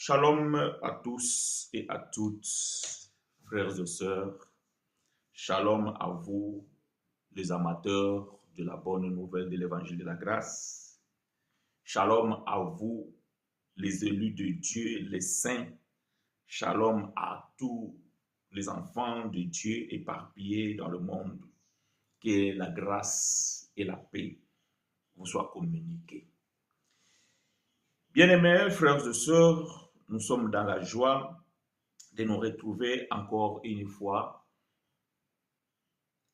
Shalom à tous et à toutes, frères et sœurs. Shalom à vous, les amateurs de la bonne nouvelle de l'évangile de la grâce. Shalom à vous, les élus de Dieu, les saints. Shalom à tous les enfants de Dieu éparpillés dans le monde. Que la grâce et la paix vous soient communiquées. Bien-aimés, frères et sœurs, nous sommes dans la joie de nous retrouver encore une fois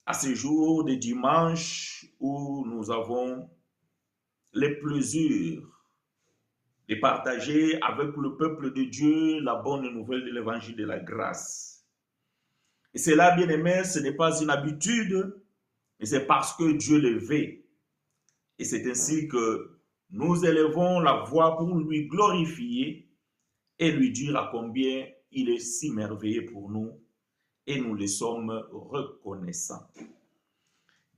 à ce jour de dimanche où nous avons le plaisir de partager avec le peuple de Dieu la bonne nouvelle de l'évangile de la grâce. Et cela, bien-aimés, ce n'est pas une habitude, mais c'est parce que Dieu le veut. Et c'est ainsi que nous élevons la voix pour lui glorifier et lui dire à combien il est si merveilleux pour nous et nous les sommes reconnaissants.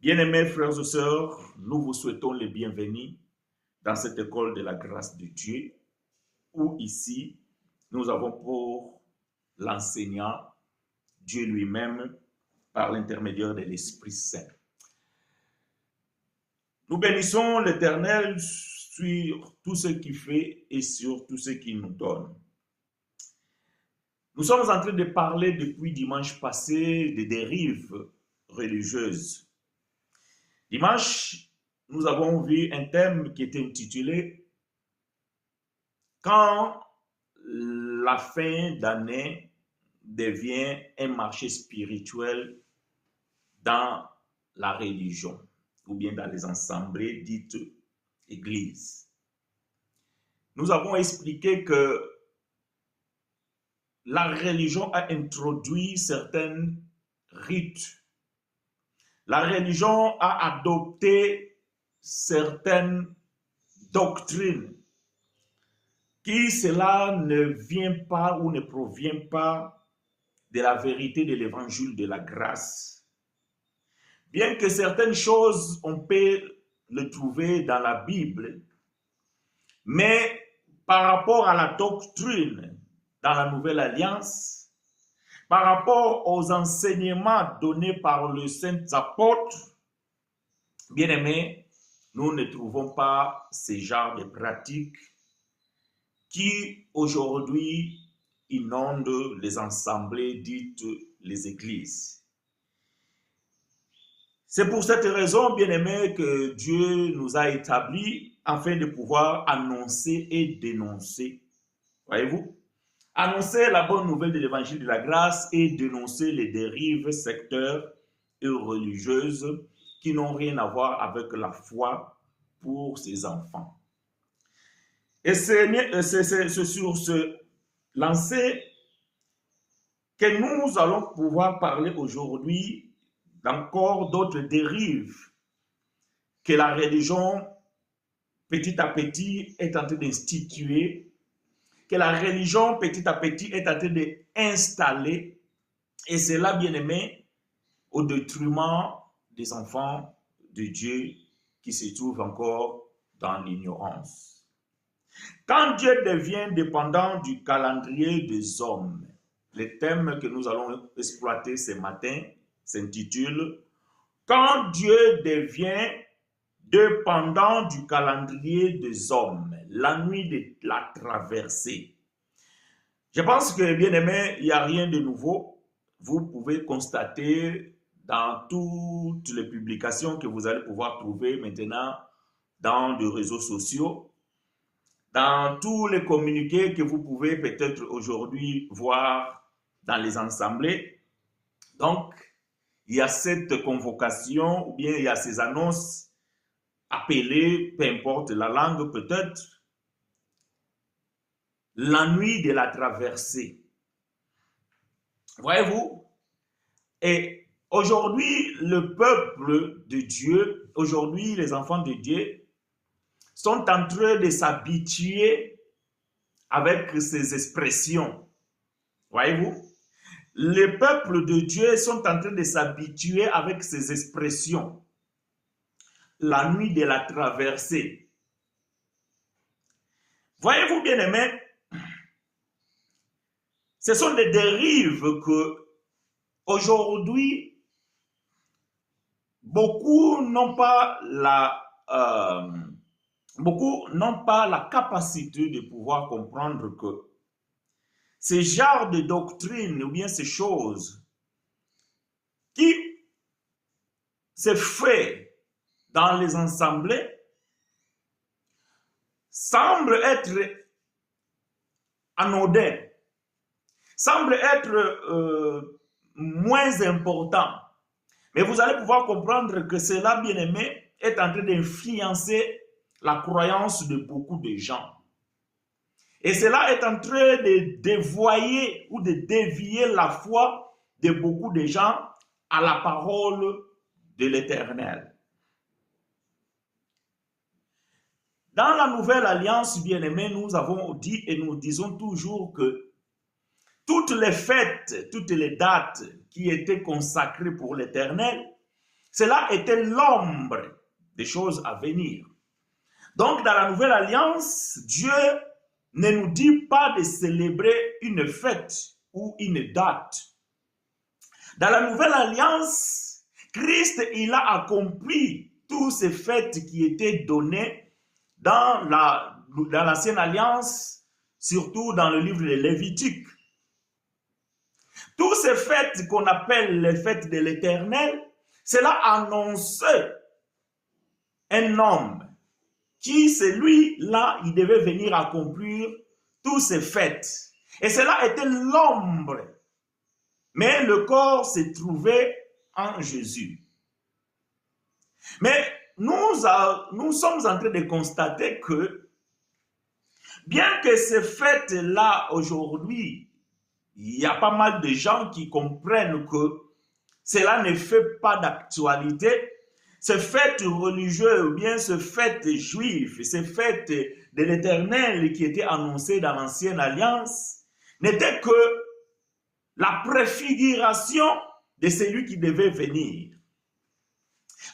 Bien-aimés frères et sœurs, nous vous souhaitons les bienvenus dans cette école de la grâce de Dieu où ici nous avons pour l'enseignant Dieu lui-même par l'intermédiaire de l'Esprit Saint. Nous bénissons l'Éternel sur tout ce qu'il fait et sur tout ce qu'il nous donne. Nous sommes en train de parler depuis dimanche passé des dérives religieuses. Dimanche, nous avons vu un thème qui était intitulé « Quand la fin d'année devient un marché spirituel dans la religion » ou bien dans les assemblées dites églises. Nous avons expliqué que la religion a introduit certains rites. La religion a adopté certaines doctrines qui cela ne vient pas ou ne provient pas de la vérité de l'évangile de la grâce. Bien que certaines choses, on peut le trouver dans la Bible, mais par rapport à la doctrine dans la Nouvelle Alliance, par rapport aux enseignements donnés par les saints apôtres, bien-aimés, nous ne trouvons pas ce genre de pratiques qui aujourd'hui inondent les assemblées dites les églises. C'est pour cette raison, bien-aimés, que Dieu nous a établis afin de pouvoir annoncer et dénoncer. Voyez-vous? Annoncer la bonne nouvelle de l'évangile de la grâce et dénoncer les dérives sectaires et religieuses qui n'ont rien à voir avec la foi pour ses enfants. Et c'est sur ce lancer que nous allons pouvoir parler aujourd'hui d'encore d'autres dérives que la religion petit à petit est en train d'instituer, que la religion petit à petit est en train d'installer, et cela, bien aimé, au détriment des enfants de Dieu qui se trouvent encore dans l'ignorance. Quand Dieu devient dépendant du calendrier des hommes, le thème que nous allons exploiter ce matin s'intitule « Quand Dieu devient dépendant du calendrier des hommes, la nuit de la traversée ». Je pense que, bien aimé, il n'y a rien de nouveau. Vous pouvez constater dans toutes les publications que vous allez pouvoir trouver maintenant dans les réseaux sociaux, dans tous les communiqués que vous pouvez peut-être aujourd'hui voir dans les assemblées. Donc, il y a cette convocation ou bien il y a ces annonces appelées, peu importe la langue peut-être, la nuit de la traversée. Voyez-vous? Et aujourd'hui, le peuple de Dieu, aujourd'hui les enfants de Dieu, sont en train de s'habituer avec ces expressions. Voyez-vous? Les peuples de Dieu sont en train de s'habituer avec ces expressions. La nuit de la traversée. Voyez-vous, bien-aimés, ce sont des dérives que aujourd'hui, beaucoup n'ont pas la capacité de pouvoir comprendre que ces genres de doctrines ou bien ces choses qui se fait dans les assemblées semblent être anodins, semblent être moins importants. Mais vous allez pouvoir comprendre que cela, bien aimé, est en train d'influencer la croyance de beaucoup de gens. Et cela est en train de dévoyer ou de dévier la foi de beaucoup de gens à la parole de l'Éternel. Dans la Nouvelle Alliance, bien-aimés, nous avons dit et nous disons toujours que toutes les fêtes, toutes les dates qui étaient consacrées pour l'Éternel, cela était l'ombre des choses à venir. Donc, dans la Nouvelle Alliance, Dieu ne nous dit pas de célébrer une fête ou une date. Dans la Nouvelle Alliance, Christ, il a accompli toutes ces fêtes qui étaient données dans l'Ancienne Alliance, surtout dans le livre de Lévitique. Toutes ces fêtes qu'on appelle les fêtes de l'Éternel, cela annonçait un homme qui, celui-là, il devait venir accomplir toutes ces fêtes. Et cela était l'ombre. Mais le corps se trouvait en Jésus. Mais nous sommes en train de constater que, bien que ces fêtes-là, aujourd'hui, il y a pas mal de gens qui comprennent que cela ne fait pas d'actualité. Ces fêtes religieuses ou bien ces fêtes juives, ces fêtes de l'Éternel qui étaient annoncées dans l'Ancienne Alliance, n'étaient que la préfiguration de celui qui devait venir.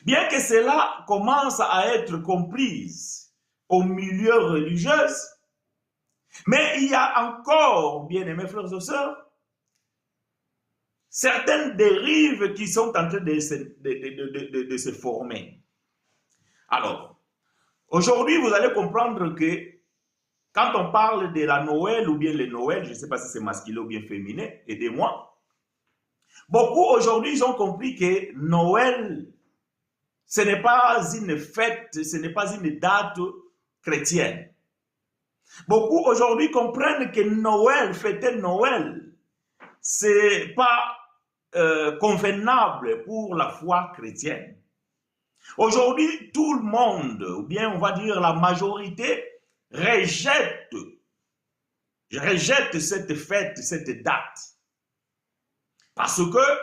Bien que cela commence à être comprise au milieu religieux, mais il y a encore, bien-aimés frères et sœurs, certaines dérives qui sont en train de se former. Alors, aujourd'hui, vous allez comprendre que quand on parle de la Noël ou bien le Noël, je ne sais pas si c'est masculin ou bien féminin, aidez-moi. Beaucoup aujourd'hui, ils ont compris que Noël, ce n'est pas une fête, ce n'est pas une date chrétienne. Beaucoup aujourd'hui comprennent que Noël, fêter Noël, ce n'est pas convenable pour la foi chrétienne. Aujourd'hui, tout le monde, ou bien on va dire la majorité, rejette cette fête, cette date. Parce que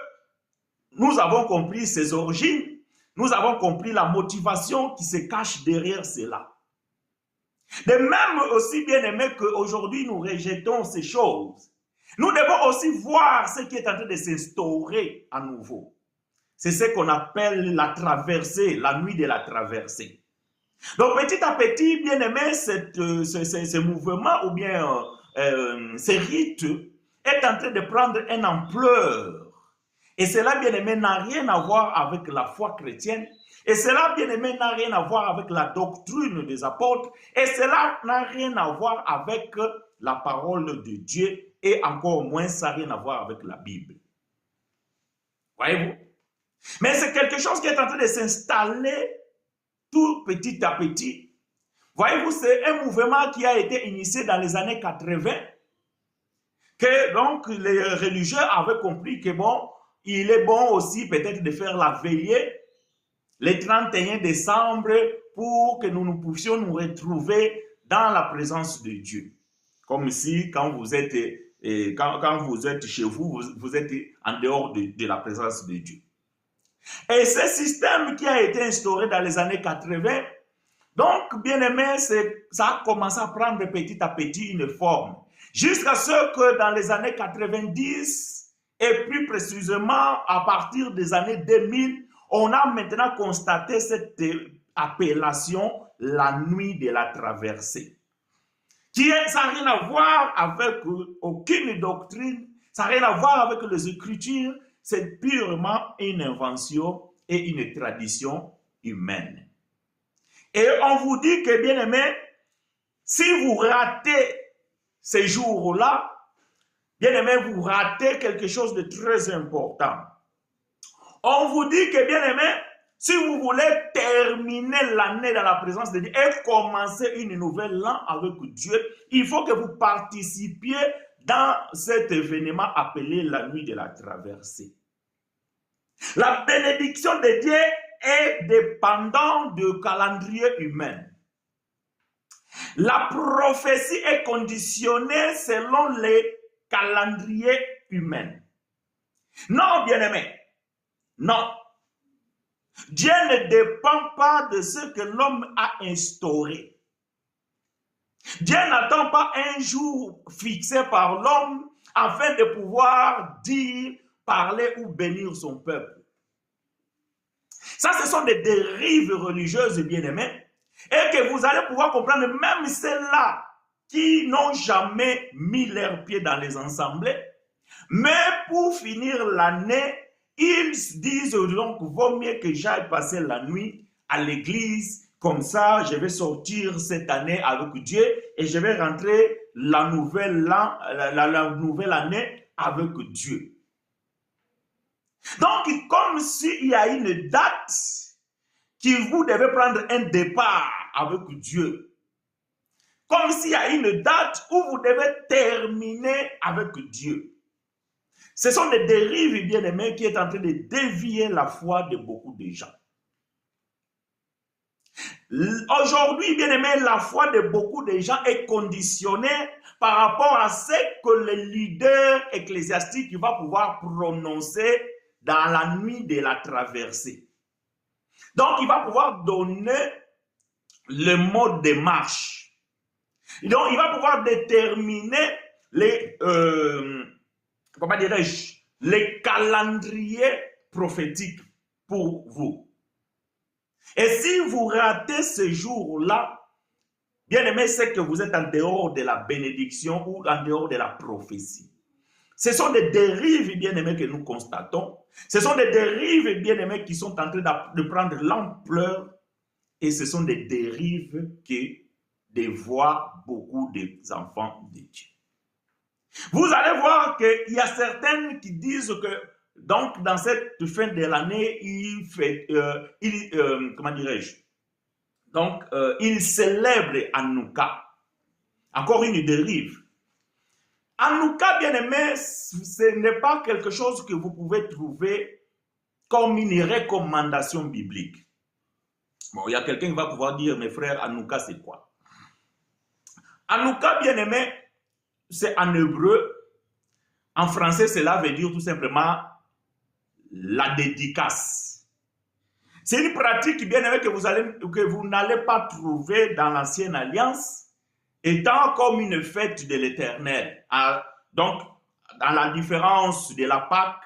nous avons compris ses origines, nous avons compris la motivation qui se cache derrière cela. De même aussi bien aimé qu'aujourd'hui nous rejetons ces choses, nous devons aussi voir ce qui est en train de s'instaurer à nouveau. C'est ce qu'on appelle la traversée, la nuit de la traversée. Donc petit à petit, bien aimé, ce mouvement ou bien ce rite est en train de prendre une ampleur. Et cela, bien aimé, n'a rien à voir avec la foi chrétienne. Et cela, bien aimé, n'a rien à voir avec la doctrine des apôtres. Et cela n'a rien à voir avec la parole de Dieu. Et encore moins, ça n'a rien à voir avec la Bible. Voyez-vous? Mais c'est quelque chose qui est en train de s'installer tout petit à petit. Voyez-vous, c'est un mouvement qui a été initié dans les années 80. Que donc les religieux avaient compris que bon, il est bon aussi peut-être de faire la veillée le 31 décembre pour que nous puissions nous retrouver dans la présence de Dieu. Comme si quand vous êtes, quand vous êtes chez vous, vous êtes en dehors de la présence de Dieu. Et ce système qui a été instauré dans les années 80, donc bien aimé, ça a commencé à prendre petit à petit une forme. Jusqu'à ce que dans les années 90, et plus précisément à partir des années 2000, on a maintenant constaté cette appellation, la nuit de la traversée, Ça n'a rien à voir avec aucune doctrine, ça n'a rien à voir avec les Écritures, c'est purement une invention et une tradition humaine. Et on vous dit que, bien aimé, si vous ratez ces jours-là, bien aimé, vous ratez quelque chose de très important. On vous dit que, bien aimé, si vous voulez terminer l'année dans la présence de Dieu et commencer une nouvelle an avec Dieu, il faut que vous participiez dans cet événement appelé la nuit de la traversée. La bénédiction de Dieu est dépendante du calendrier humain. La prophétie est conditionnée selon les calendriers humains. Non, bien-aimé, non. Dieu ne dépend pas de ce que l'homme a instauré. Dieu n'attend pas un jour fixé par l'homme afin de pouvoir dire, parler ou bénir son peuple. Ça, ce sont des dérives religieuses, bien-aimés, et que vous allez pouvoir comprendre, même ceux-là qui n'ont jamais mis leurs pieds dans les assemblées, mais pour finir l'année, ils disent donc, vaut mieux que j'aille passer la nuit à l'église, comme ça je vais sortir cette année avec Dieu et je vais rentrer la nouvelle année avec Dieu. Donc, comme s'il y a une date que vous devez prendre un départ avec Dieu. Comme s'il y a une date où vous devez terminer avec Dieu. Ce sont des dérives, bien-aimés, qui est en train de dévier la foi de beaucoup de gens. Aujourd'hui, bien-aimés, la foi de beaucoup de gens est conditionnée par rapport à ce que le leader ecclésiastique va pouvoir prononcer dans la nuit de la traversée. Donc, il va pouvoir donner le mode de marche. Donc, il va pouvoir déterminer les calendriers prophétiques pour vous. Et si vous ratez ce jour-là, bien aimé, c'est que vous êtes en dehors de la bénédiction ou en dehors de la prophétie. Ce sont des dérives, bien aimés, que nous constatons. Ce sont des dérives, bien aimés, qui sont en train de prendre l'ampleur. Et ce sont des dérives qui dévoient beaucoup d'enfants de Dieu. Vous allez voir qu'il y a certaines qui disent que, donc, dans cette fin de l'année, comment dirais-je? Donc, il célèbre Hanouka. Encore une dérive. Hanouka, bien aimé, ce n'est pas quelque chose que vous pouvez trouver comme une recommandation biblique. Bon, il y a quelqu'un qui va pouvoir dire, mes frères, Hanouka, c'est quoi? Hanouka, bien aimé, c'est en hébreu. En français, cela veut dire tout simplement la dédicace. C'est une pratique, bien aimé, que vous n'allez pas trouver dans l'Ancienne Alliance, étant comme une fête de l'Éternel. Donc, dans la différence de la Pâque,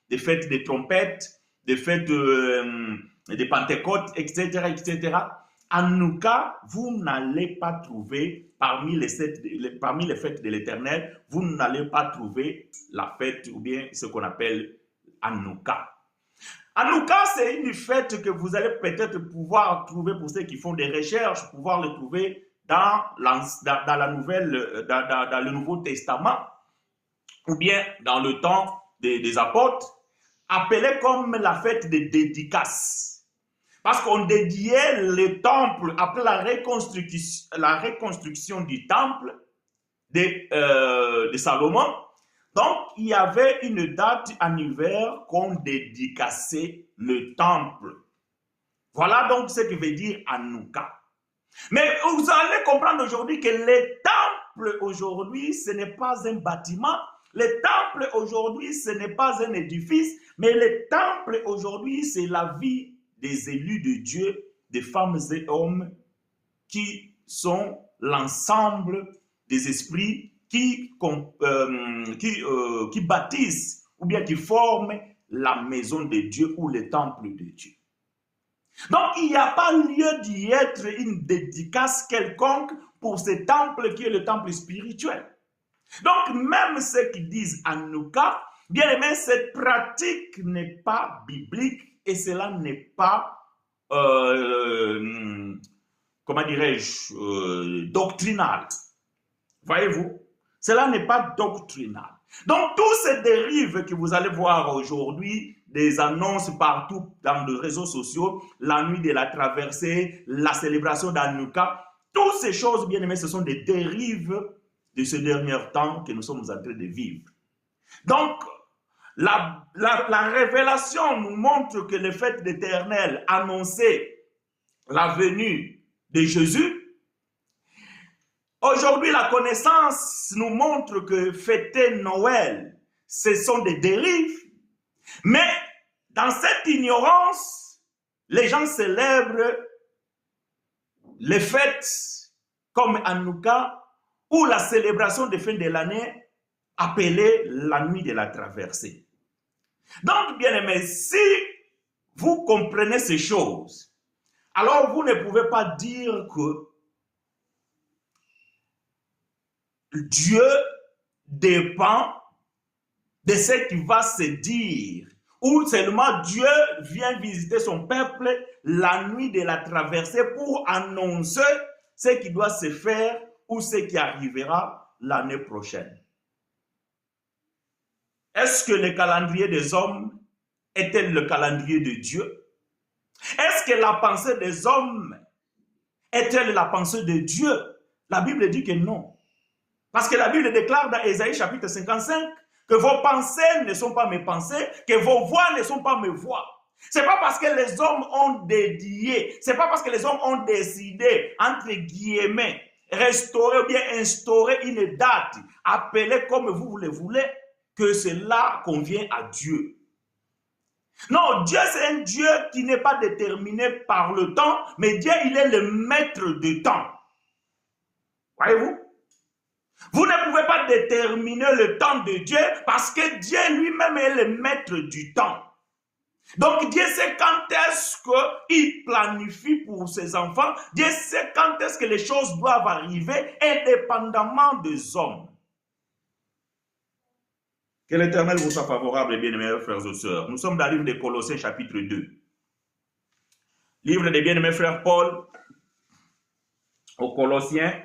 des fêtes des trompettes, des fêtes de Pentecôte, etc., etc., Hanouka, vous n'allez pas trouver parmi les fêtes de l'Éternel, vous n'allez pas trouver la fête ou bien ce qu'on appelle Hanouka. Hanouka, c'est une fête que vous allez peut-être pouvoir trouver pour ceux qui font des recherches, pouvoir le trouver dans le Nouveau Testament ou bien dans le temps des apôtres, appelée comme la fête des dédicaces. Parce qu'on dédiait le temple après la reconstruction du temple de Salomon. Donc, il y avait une date anniversaire qu'on dédicaçait le temple. Voilà donc ce que veut dire Hanouka. Mais vous allez comprendre aujourd'hui que le temple aujourd'hui, ce n'est pas un bâtiment. Le temple aujourd'hui, ce n'est pas un édifice. Mais le temple aujourd'hui, c'est la vie des élus de Dieu, des femmes et hommes qui sont l'ensemble des esprits qui bâtissent ou bien qui forment la maison de Dieu ou le temple de Dieu. Donc, il n'y a pas lieu d'y être une dédicace quelconque pour ce temple qui est le temple spirituel. Donc, même ceux qui disent Hanouka, bien aimé, cette pratique n'est pas biblique et cela n'est pas, comment dirais-je, doctrinal. Voyez-vous, cela n'est pas doctrinal. Donc, tous ces dérives que vous allez voir aujourd'hui, des annonces partout dans les réseaux sociaux, la nuit de la traversée, la célébration d'Hanouka, toutes ces choses, bien aimés, ce sont des dérives de ce dernier temps que nous sommes en train de vivre. Donc, la révélation nous montre que le fait d'Éternel annoncer la venue de Jésus. Aujourd'hui, la connaissance nous montre que fêter Noël, ce sont des dérives. Mais dans cette ignorance, les gens célèbrent les fêtes comme Hanouka ou la célébration de fin de l'année appelée la nuit de la traversée. Donc, bien aimés, si vous comprenez ces choses, alors vous ne pouvez pas dire que Dieu dépend de ce qui va se dire, ou seulement Dieu vient visiter son peuple la nuit de la traversée pour annoncer ce qui doit se faire ou ce qui arrivera l'année prochaine. Est-ce que le calendrier des hommes est-il le calendrier de Dieu? Est-ce que la pensée des hommes est-elle la pensée de Dieu? La Bible dit que non. Parce que la Bible déclare dans Ésaïe chapitre 55 que vos pensées ne sont pas mes pensées, que vos voix ne sont pas mes voix. Ce n'est pas parce que les hommes ont dédié, ce n'est pas parce que les hommes ont décidé, entre guillemets, restaurer ou bien instaurer une date, appelée comme vous le voulez, que cela convient à Dieu. Non, Dieu c'est un Dieu qui n'est pas déterminé par le temps, mais Dieu il est le maître du temps. Voyez-vous? Vous ne pouvez pas déterminer le temps de Dieu parce que Dieu lui-même est le maître du temps. Donc Dieu sait quand est-ce qu'il planifie pour ses enfants. Dieu sait quand est-ce que les choses doivent arriver indépendamment des hommes. Que l'Éternel vous soit favorable, bien-aimés frères et sœurs. Nous sommes dans le livre de Colossiens chapitre 2. Livre des bien-aimés frères Paul aux Colossiens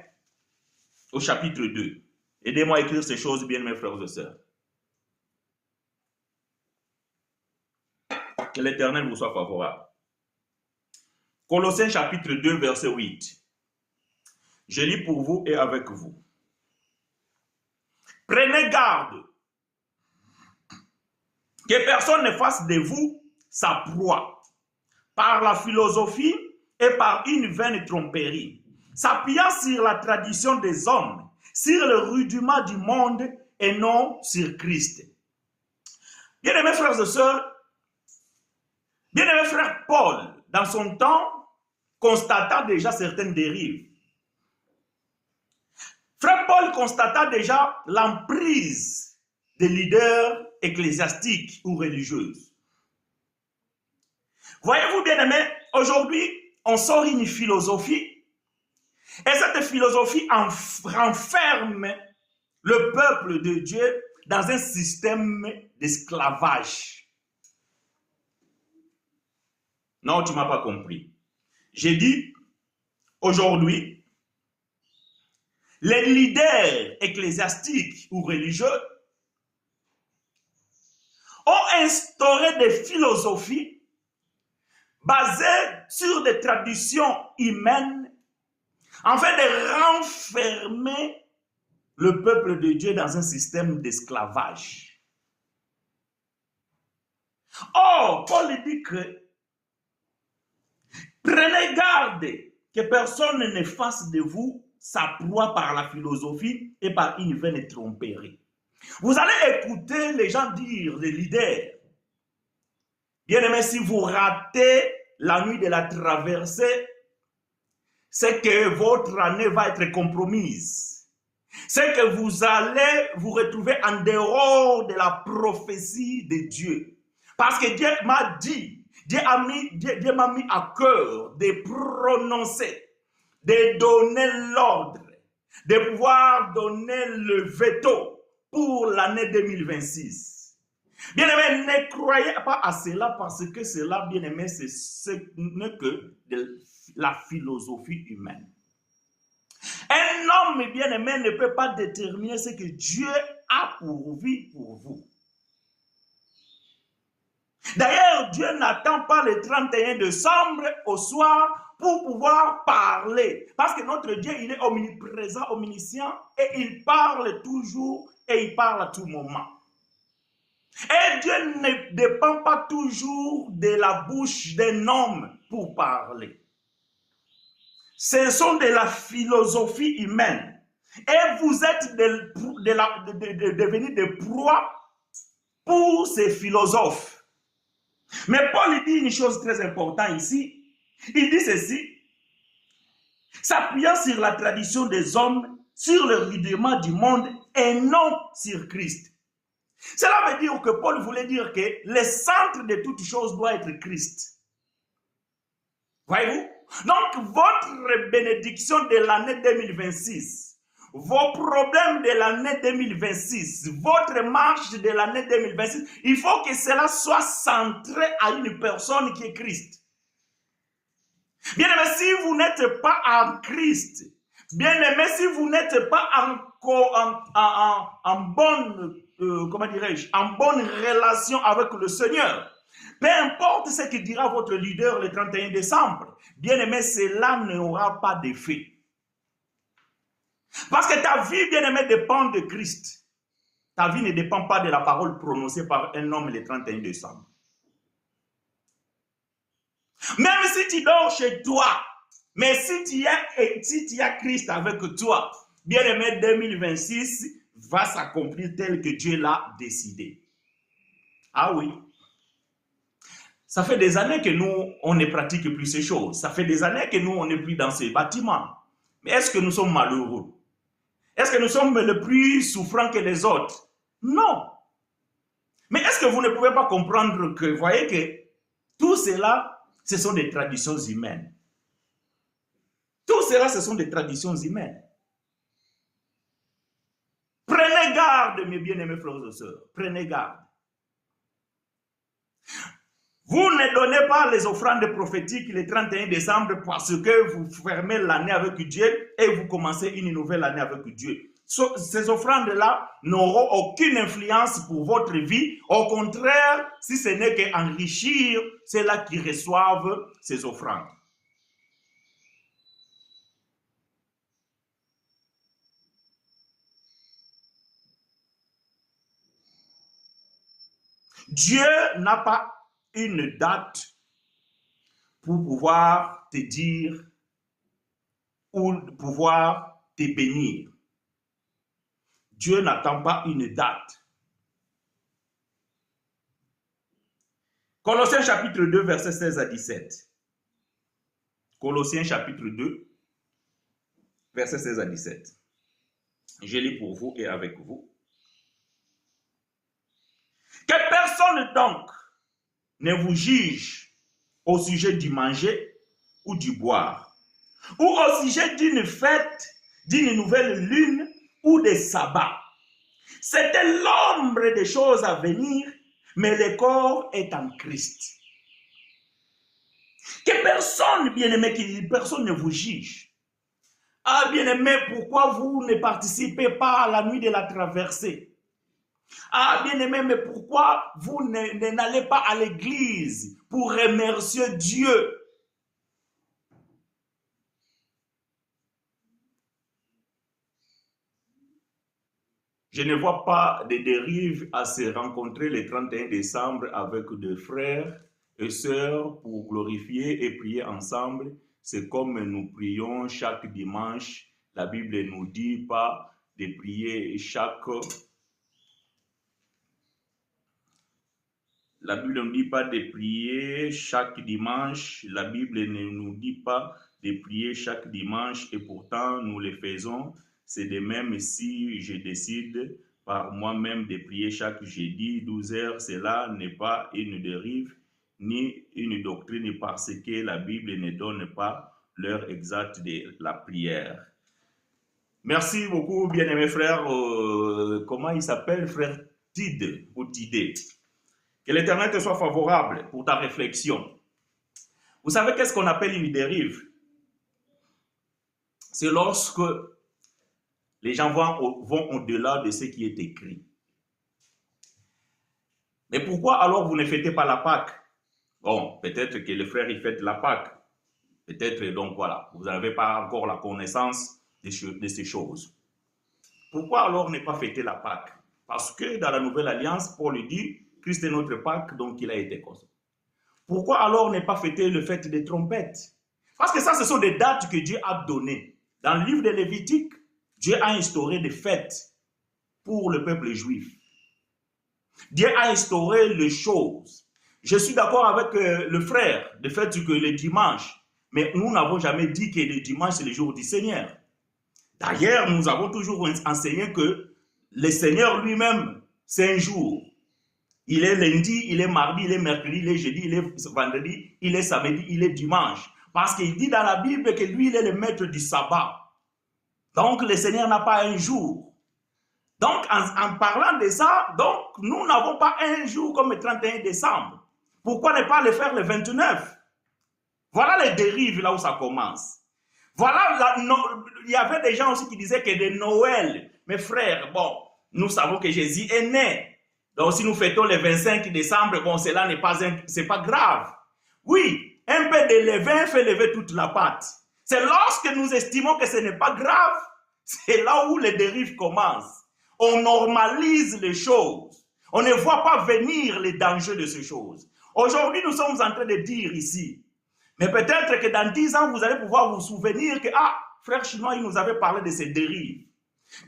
au chapitre 2. Aidez-moi à écrire ces choses, bien-aimés frères et sœurs. Que l'Éternel vous soit favorable. Colossiens chapitre 2, verset 8. Je lis pour vous et avec vous. Prenez garde que personne ne fasse de vous sa proie par la philosophie et par une vaine tromperie, s'appuyant sur la tradition des hommes, sur le rudiment du monde et non sur Christ. Bien-aimés frères et sœurs, bien-aimé frère Paul, dans son temps, constata déjà certaines dérives. Frère Paul constata déjà l'emprise des leaders ecclésiastiques ou religieux. Voyez-vous, bien-aimés, aujourd'hui, on sort une philosophie et cette philosophie renferme le peuple de Dieu dans un système d'esclavage. Non, tu ne m'as pas compris. J'ai dit, aujourd'hui, les leaders ecclésiastiques ou religieux ont instauré des philosophies basées sur des traditions humaines afin de renfermer le peuple de Dieu dans un système d'esclavage. Or, Paul dit que prenez garde que personne ne fasse de vous sa proie par la philosophie et par une vaine tromperie. Vous allez écouter les gens dire, les leaders, bien aimé, si vous ratez la nuit de la traversée, c'est que votre année va être compromise. C'est que vous allez vous retrouver en dehors de la prophétie de Dieu. Parce que Dieu m'a dit, Dieu m'a mis à cœur de prononcer de donner l'ordre, de pouvoir donner le veto pour l'année 2026. Bien-aimés, ne croyez pas à cela parce que cela, bien-aimés, ce n'est que de la philosophie humaine. Un homme bien-aimé ne peut pas déterminer ce que Dieu a pourvu pour vous. D'ailleurs, Dieu n'attend pas le 31 décembre au soir pour pouvoir parler. Parce que notre Dieu, il est omniprésent, omniscient, et il parle toujours et il parle à tout moment. Et Dieu ne dépend pas toujours de la bouche d'un homme pour parler. Ce sont de la philosophie humaine. Et vous êtes devenus des proies pour ces philosophes. Mais Paul dit une chose très importante ici. Il dit ceci: s'appuyant sur la tradition des hommes, sur le rudiment du monde et non sur Christ. Cela veut dire que Paul voulait dire que le centre de toute chose doit être Christ. Voyez-vous? Donc, votre bénédiction de l'année 2026, vos problèmes de l'année 2026, votre marche de l'année 2026, il faut que cela soit centré à une personne qui est Christ. Bien aimé, si vous n'êtes pas en Christ, bien aimé, si vous n'êtes pas en bonne, comment dirais-je, en bonne relation avec le Seigneur, peu importe ce que dira votre leader le 31 décembre, bien aimé, cela n'aura pas d'effet. Parce que ta vie, bien aimé, dépend de Christ. Ta vie ne dépend pas de la parole prononcée par un homme le 31 décembre. Même si tu dors chez toi, mais si tu as Christ avec toi, bien aimé, 2026 va s'accomplir tel que Dieu l'a décidé. Ah oui. Ça fait des années que nous, on ne pratique plus ces choses. Ça fait des années que nous, on n'est plus dans ces bâtiments. Mais est-ce que nous sommes malheureux? Est-ce que nous sommes le plus souffrants que les autres? Non. Mais est-ce que vous ne pouvez pas comprendre que, voyez que tout cela, ce sont des traditions humaines. Tout cela, ce sont des traditions humaines. Prenez garde, mes bien-aimés frères et sœurs. Prenez garde. Vous ne donnez pas les offrandes prophétiques le 31 décembre parce que vous fermez l'année avec Dieu et vous commencez une nouvelle année avec Dieu. Ces offrandes-là n'auront aucune influence pour votre vie. Au contraire, si ce n'est qu'enrichir ceux-là qui reçoivent ces offrandes. Dieu n'a pas une date pour pouvoir te dire ou pouvoir te bénir. Dieu n'attend pas une date. Colossiens chapitre 2, versets 16 à 17. Colossiens chapitre 2, versets 16 à 17. Je lis pour vous et avec vous. Que personne donc ne vous juge au sujet du manger ou du boire, ou au sujet d'une fête, d'une nouvelle lune ou des sabbats. C'était l'ombre des choses à venir, mais le corps est en Christ. Que personne, bien-aimé, que personne ne vous juge. Ah, bien-aimé, pourquoi vous ne participez pas à la nuit de la traversée? Ah, bien-aimé, mais pourquoi vous n'allez pas à l'église pour remercier Dieu? Je ne vois pas de dérive à se rencontrer le 31 décembre avec des frères et sœurs pour glorifier et prier ensemble. C'est comme nous prions chaque dimanche. La Bible ne nous dit pas de prier La Bible ne nous dit pas de prier chaque dimanche. La Bible ne nous dit pas de prier chaque dimanche et pourtant nous le faisons. C'est de même si je décide par moi-même de prier chaque jeudi 12 heures. Cela n'est pas une dérive ni une doctrine parce que la Bible ne donne pas l'heure exacte de la prière. Merci beaucoup, bien-aimé frère. Comment il s'appelle, frère Tide ou Tidé? Que l'Éternel te soit favorable pour ta réflexion. Vous savez qu'est-ce qu'on appelle une dérive? C'est lorsque les gens vont au-delà de ce qui est écrit. Mais pourquoi alors vous ne fêtez pas la Pâque? Bon, peut-être que le frère il fête la Pâque. Peut-être donc voilà, vous n'avez pas encore la connaissance de ces choses. Pourquoi alors ne pas fêter la Pâque? Parce que dans la Nouvelle Alliance, Paul dit, Christ est notre Pâque, donc il a été consommé. Pourquoi alors ne pas fêter le fête des trompettes? Parce que ça, ce sont des dates que Dieu a données. Dans le livre de Lévitique, Dieu a instauré des fêtes pour le peuple juif. Dieu a instauré les choses. Je suis d'accord avec le frère, le fait que le dimanche, mais nous n'avons jamais dit que le dimanche, c'est le jour du Seigneur. D'ailleurs, nous avons toujours enseigné que le Seigneur lui-même, c'est un jour. Il est lundi, il est mardi, il est mercredi, il est jeudi, il est vendredi, il est samedi, il est dimanche. Parce qu'il dit dans la Bible que lui, il est le maître du sabbat. Donc, le Seigneur n'a pas un jour. Donc, en parlant de ça, donc, nous n'avons pas un jour comme le 31 décembre. Pourquoi ne pas le faire le 29? Voilà les dérives là où ça commence. Voilà, il y avait des gens aussi qui disaient que de Noël, mes frères, bon, nous savons que Jésus est né. Donc, si nous fêtons le 25 décembre, bon, cela n'est pas, c'est pas grave. Oui, un peu de levain fait lever toute la pâte. C'est lorsque nous estimons que ce n'est pas grave, c'est là où les dérives commencent. On normalise les choses. On ne voit pas venir les dangers de ces choses. Aujourd'hui, nous sommes en train de dire ici, mais peut-être que dans 10 ans, vous allez pouvoir vous souvenir que, ah, frère chinois, il nous avait parlé de ces dérives.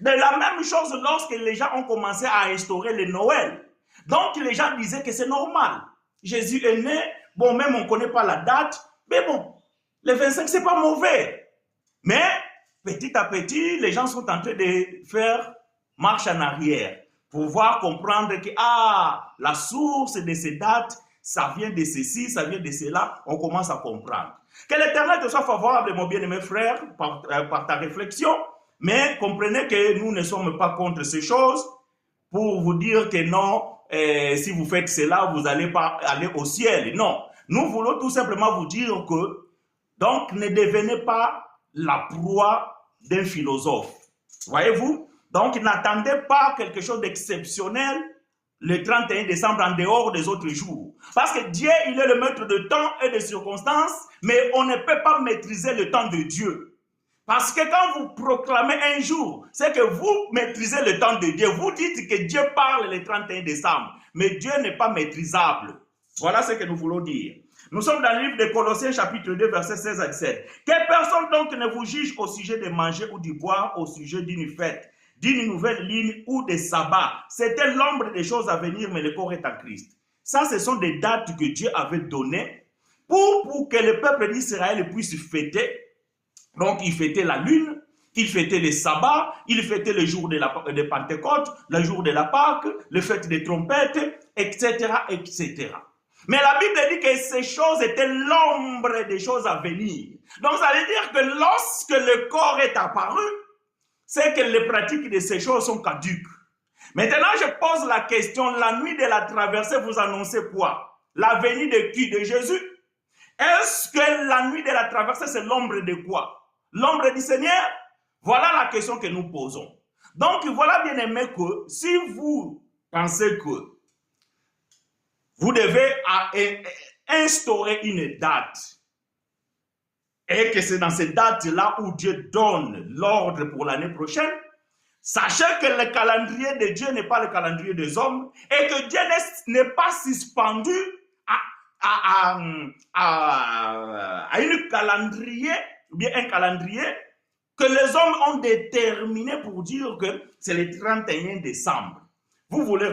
De la même chose lorsque les gens ont commencé à instaurer le Noël. Donc, les gens disaient que c'est normal. Jésus est né, bon, même on ne connaît pas la date, mais bon, le 25, c'est pas mauvais. Mais, petit à petit, les gens sont en train de faire marche en arrière pour pouvoir comprendre que, ah, la source de ces dates, ça vient de ceci, ça vient de cela, on commence à comprendre. Que l'Éternel te soit favorable, mon bien-aimé frère, par ta réflexion, mais comprenez que nous ne sommes pas contre ces choses pour vous dire que non, si vous faites cela, vous n'allez pas aller au ciel. Non, nous voulons tout simplement vous dire que, donc, ne devenez pas la proie d'un philosophe. Voyez-vous? Donc, n'attendez pas quelque chose d'exceptionnel le 31 décembre en dehors des autres jours. Parce que Dieu, il est le maître de temps et de circonstances, mais on ne peut pas maîtriser le temps de Dieu. Parce que quand vous proclamez un jour, c'est que vous maîtrisez le temps de Dieu. Vous dites que Dieu parle le 31 décembre, mais Dieu n'est pas maîtrisable. Voilà ce que nous voulons dire. Nous sommes dans le livre de Colossiens chapitre 2, versets 16 à 17. Que personne donc ne vous juge au sujet de manger ou de boire, au sujet d'une fête, d'une nouvelle ligne ou des sabbats. C'était l'ombre des choses à venir, mais le corps est en Christ. Ça, ce sont des dates que Dieu avait données pour que le peuple d'Israël puisse fêter. Donc, il fêtait la lune, il fêtait les sabbats, il fêtait le jour de Pentecôte, le jour de la Pâque, le fête des trompettes, etc., etc. Mais la Bible dit que ces choses étaient l'ombre des choses à venir. Donc, ça veut dire que lorsque le corps est apparu, c'est que les pratiques de ces choses sont caduques. Maintenant, je pose la question, la nuit de la traversée, vous annoncez quoi? La venue de qui? De Jésus? Est-ce que la nuit de la traversée, c'est l'ombre de quoi? L'ombre du Seigneur? Voilà la question que nous posons. Donc, voilà bien aimé que si vous pensez que vous devez instaurer une date et que c'est dans cette date-là où Dieu donne l'ordre pour l'année prochaine, sachez que le calendrier de Dieu n'est pas le calendrier des hommes et que Dieu n'est pas suspendu à une calendrier, ou bien un calendrier que les hommes ont déterminé pour dire que c'est le 31 décembre. Vous voulez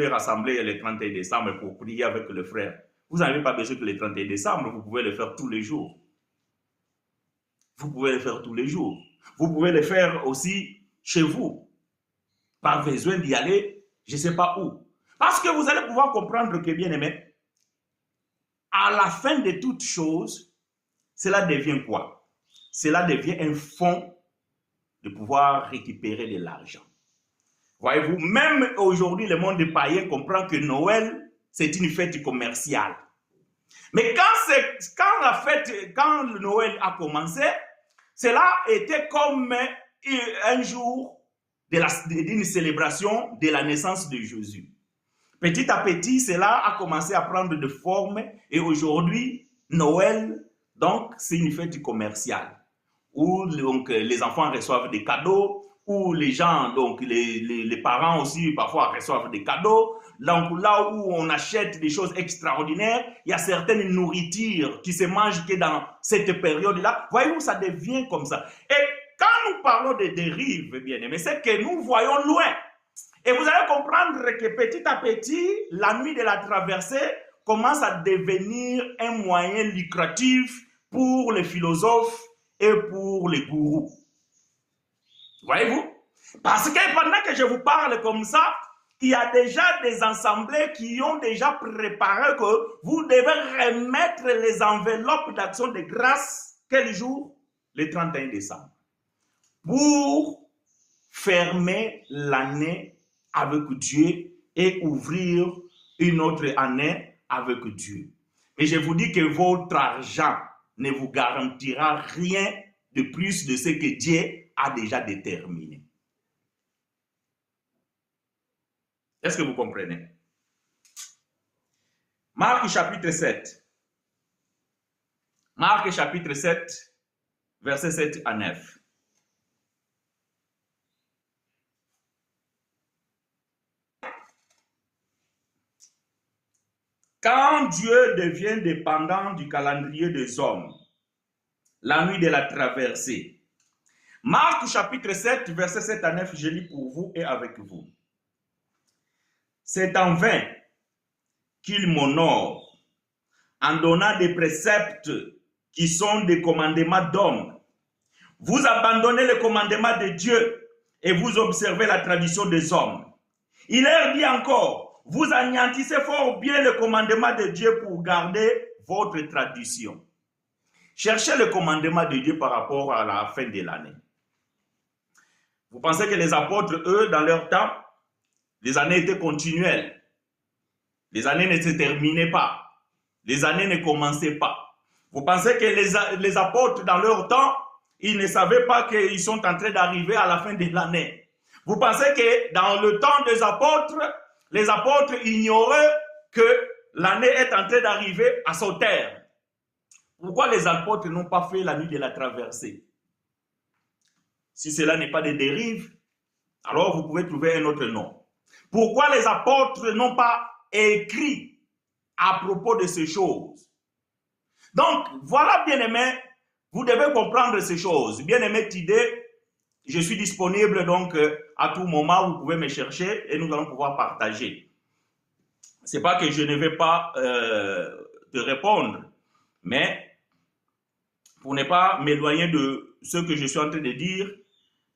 rassembler le 31 décembre pour prier avec le frère. Vous n'avez pas besoin que le 31 décembre, vous pouvez le faire tous les jours. Vous pouvez le faire tous les jours. Vous pouvez le faire aussi chez vous. Pas besoin d'y aller, je ne sais pas où. Parce que vous allez pouvoir comprendre que, bien aimé, à la fin de toute chose, cela devient quoi? Cela devient un fonds de pouvoir récupérer de l'argent. Voyez-vous, même aujourd'hui, le monde païen comprend que Noël, c'est une fête commerciale. Mais quand le Noël a commencé, cela était comme un jour d'une célébration de la naissance de Jésus. Petit à petit, cela a commencé à prendre de forme et aujourd'hui, Noël, donc, c'est une fête commerciale où donc, les enfants reçoivent des cadeaux, où les gens, donc les parents aussi parfois reçoivent des cadeaux. Donc là où on achète des choses extraordinaires, il y a certaines nourritures qui se mangent que dans cette période-là. Voyez-vous, ça devient comme ça. Et quand nous parlons de dérives, bien aimés, c'est que nous voyons loin. Et vous allez comprendre que petit à petit, la nuit de la traversée commence à devenir un moyen lucratif pour les philosophes et pour les gourous. Voyez-vous? Parce que pendant que je vous parle comme ça, il y a déjà des assemblées qui ont déjà préparé que vous devez remettre les enveloppes d'action de grâce. Quel jour? Le 31 décembre. Pour fermer l'année avec Dieu et ouvrir une autre année avec Dieu. Mais je vous dis que votre argent ne vous garantira rien de plus de ce que Dieu a déjà déterminé. Est-ce que vous comprenez? Marc chapitre 7. Marc chapitre 7, versets 7 à 9. Quand Dieu devient dépendant du calendrier des hommes, la nuit de la traversée. Marc chapitre 7, versets 7 à 9, je lis pour vous et avec vous. C'est en vain qu'il m'honore en donnant des préceptes qui sont des commandements d'hommes. Vous abandonnez le commandement de Dieu et vous observez la tradition des hommes. Il leur dit encore, vous anéantissez fort bien le commandement de Dieu pour garder votre tradition. Cherchez le commandement de Dieu par rapport à la fin de l'année. Vous pensez que les apôtres, eux, dans leur temps, les années étaient continuelles. Les années ne se terminaient pas. Les années ne commençaient pas. Vous pensez que les apôtres, dans leur temps, ils ne savaient pas qu'ils sont en train d'arriver à la fin de l'année. Vous pensez que dans le temps des apôtres, les apôtres ignoraient que l'année est en train d'arriver à son terme. Pourquoi les apôtres n'ont pas fait la nuit de la traversée? Si cela n'est pas des dérives, alors vous pouvez trouver un autre nom. Pourquoi les apôtres n'ont pas écrit à propos de ces choses? Donc, voilà, bien-aimés, vous devez comprendre ces choses. Bien-aimé Tidé, je suis disponible donc à tout moment, vous pouvez me chercher et nous allons pouvoir partager. Ce n'est pas que je ne vais pas te répondre, mais pour ne pas m'éloigner de ce que je suis en train de dire,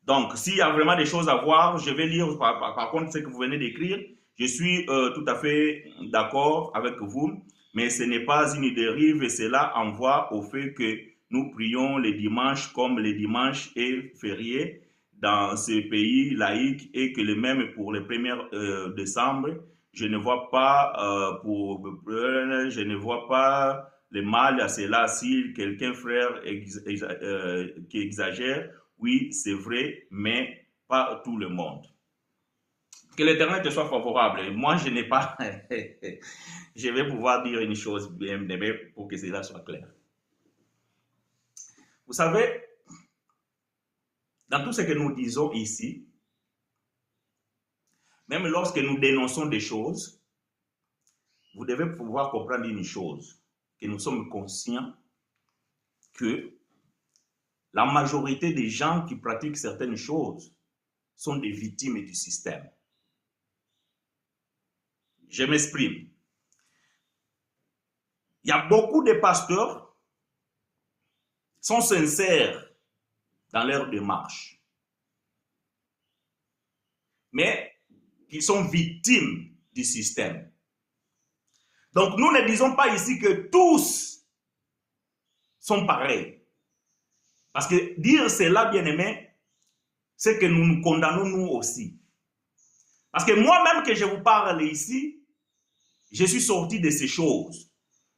donc s'il y a vraiment des choses à voir, je vais lire par contre ce que vous venez d'écrire. Je suis tout à fait d'accord avec vous, mais ce n'est pas une dérive et cela envoie au fait que nous prions les dimanches comme les dimanches est férié dans ce pays laïque et que le même pour le 1er décembre, je ne vois pas je ne vois pas le mal à cela. Si quelqu'un, frère, qui exagère, oui, c'est vrai, mais pas tout le monde. Que l'Éternel te soit favorable. Moi, je n'ai pas... je vais pouvoir dire une chose bien pour que cela soit clair. Vous savez, dans tout ce que nous disons ici, même lorsque nous dénonçons des choses, vous devez pouvoir comprendre une chose, que nous sommes conscients que la majorité des gens qui pratiquent certaines choses sont des victimes du système. Je m'exprime. Il y a beaucoup de pasteurs qui sont sincères dans leur démarche, mais qui sont victimes du système. Donc nous ne disons pas ici que tous sont pareils. Parce que dire cela, bien-aimé, c'est que nous nous condamnons nous aussi. Parce que moi-même que je vous parle ici, je suis sorti de ces choses.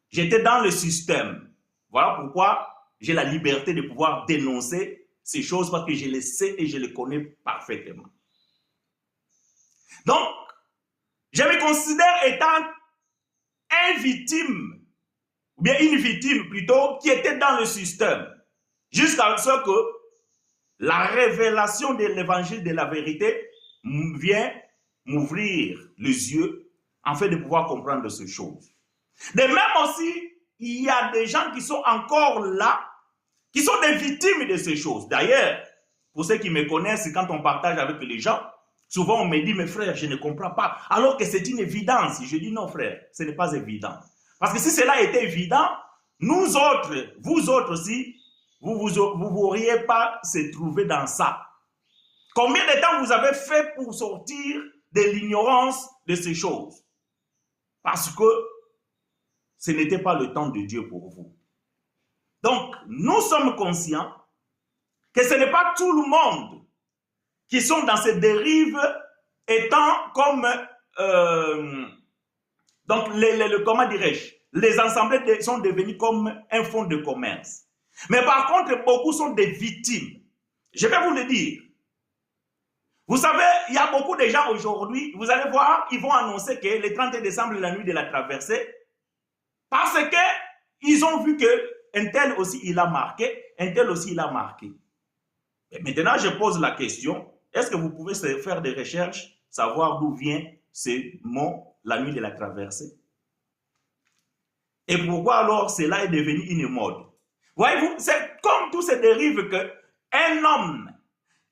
J'étais dans le système. Voilà pourquoi j'ai la liberté de pouvoir dénoncer ces choses parce que je les sais et je les connais parfaitement. Donc, je me considère étant un victime, ou bien une victime plutôt, qui était dans le système, jusqu'à ce que la révélation de l'évangile de la vérité vient m'ouvrir les yeux afin de pouvoir comprendre ces choses. De même aussi, il y a des gens qui sont encore là, qui sont des victimes de ces choses. D'ailleurs, pour ceux qui me connaissent, quand on partage avec les gens, souvent on me dit, mais frère, je ne comprends pas. Alors que c'est une évidence. Je dis, non frère, ce n'est pas évident. Parce que si cela était évident, nous autres, vous autres aussi, vous n'auriez pas se trouver dans ça. Combien de temps vous avez fait pour sortir de l'ignorance de ces choses? Parce que ce n'était pas le temps de Dieu pour vous. Donc, nous sommes conscients que ce n'est pas tout le monde qui sont dans ces dérives étant comme, donc, comment dirais-je, les assemblées sont devenues comme un fonds de commerce. Mais par contre, beaucoup sont des victimes. Je vais vous le dire. Vous savez, il y a beaucoup de gens aujourd'hui, vous allez voir, ils vont annoncer que le 31 décembre, la nuit de la traversée, parce qu'ils ont vu qu'un tel aussi il a marqué, un tel aussi il a marqué. Et maintenant, je pose la question, est-ce que vous pouvez faire des recherches, savoir d'où vient ce mot, la nuit de la traversée? Et pourquoi alors cela est devenu une mode? Voyez-vous, c'est comme tous ces dérives qu'un homme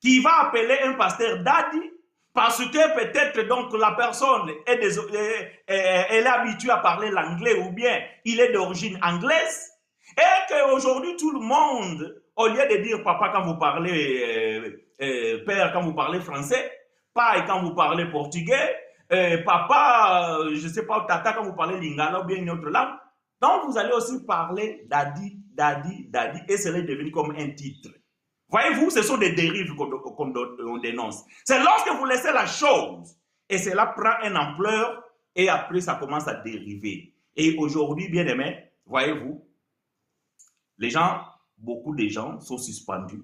qui va appeler un pasteur daddy, parce que peut-être donc la personne elle est habituée à parler l'anglais ou bien il est d'origine anglaise, et qu'aujourd'hui tout le monde, au lieu de dire papa quand vous parlez père quand vous parlez français, pai quand vous parlez portugais, papa, je ne sais pas, tata quand vous parlez lingala ou bien une autre langue, donc vous allez aussi parler daddy, daddy, daddy, et cela est devenu comme un titre. Voyez-vous, ce sont des dérives qu'on dénonce. C'est lorsque vous laissez la chose et cela prend une ampleur et après ça commence à dériver. Et aujourd'hui, bien aimé, voyez-vous, les gens, beaucoup de gens sont suspendus.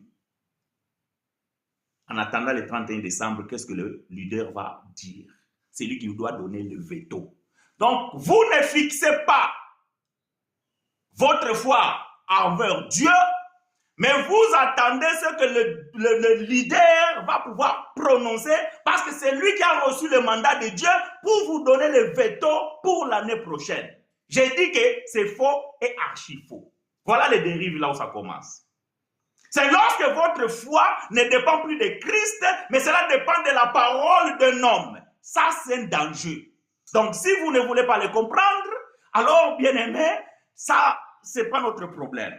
En attendant le 31 décembre, qu'est-ce que le leader va dire? C'est lui qui doit donner le veto. Donc, vous ne fixez pas votre foi envers Dieu, mais vous attendez ce que le leader va pouvoir prononcer parce que c'est lui qui a reçu le mandat de Dieu pour vous donner le veto pour l'année prochaine. J'ai dit que c'est faux et archi faux. Voilà les dérives là où ça commence. C'est lorsque votre foi ne dépend plus de Christ, mais cela dépend de la parole d'un homme. Ça, c'est un danger. Donc, si vous ne voulez pas le comprendre, alors, bien aimé, ça, ce n'est pas notre problème.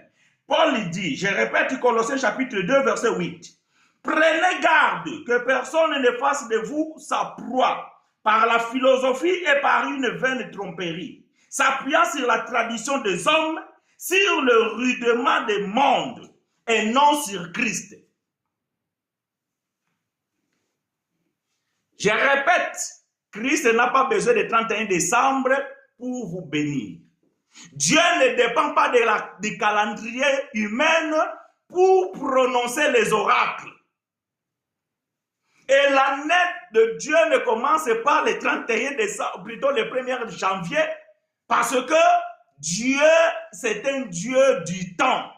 Paul dit, je répète, Colossiens chapitre 2, verset 8. Prenez garde que personne ne fasse de vous sa proie par la philosophie et par une vaine tromperie, s'appuyant sur la tradition des hommes, sur le rudement des mondes et non sur Christ. Je répète, Christ n'a pas besoin du 31 décembre pour vous bénir. Dieu ne dépend pas du calendrier humain pour prononcer les oracles. Et l'année de Dieu ne commence pas le 31 décembre, plutôt le 1er janvier, parce que Dieu, c'est un Dieu du temps.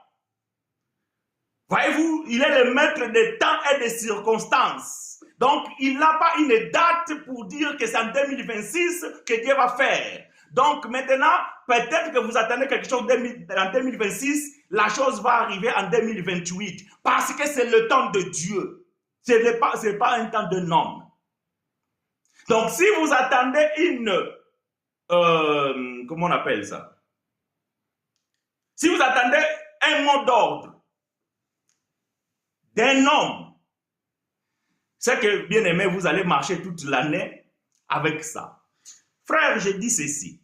Voyez-vous, il est le maître des temps et des circonstances. Donc, il n'a pas une date pour dire que c'est en 2026 que Dieu va faire. Donc, maintenant, peut-être que vous attendez quelque chose en 2026, la chose va arriver en 2028. Parce que c'est le temps de Dieu. Ce n'est pas un temps d'un homme. Donc, si vous attendez comment on appelle ça? Si vous attendez un mot d'ordre d'un homme, c'est que, bien aimé, vous allez marcher toute l'année avec ça. Frère, je dis ceci.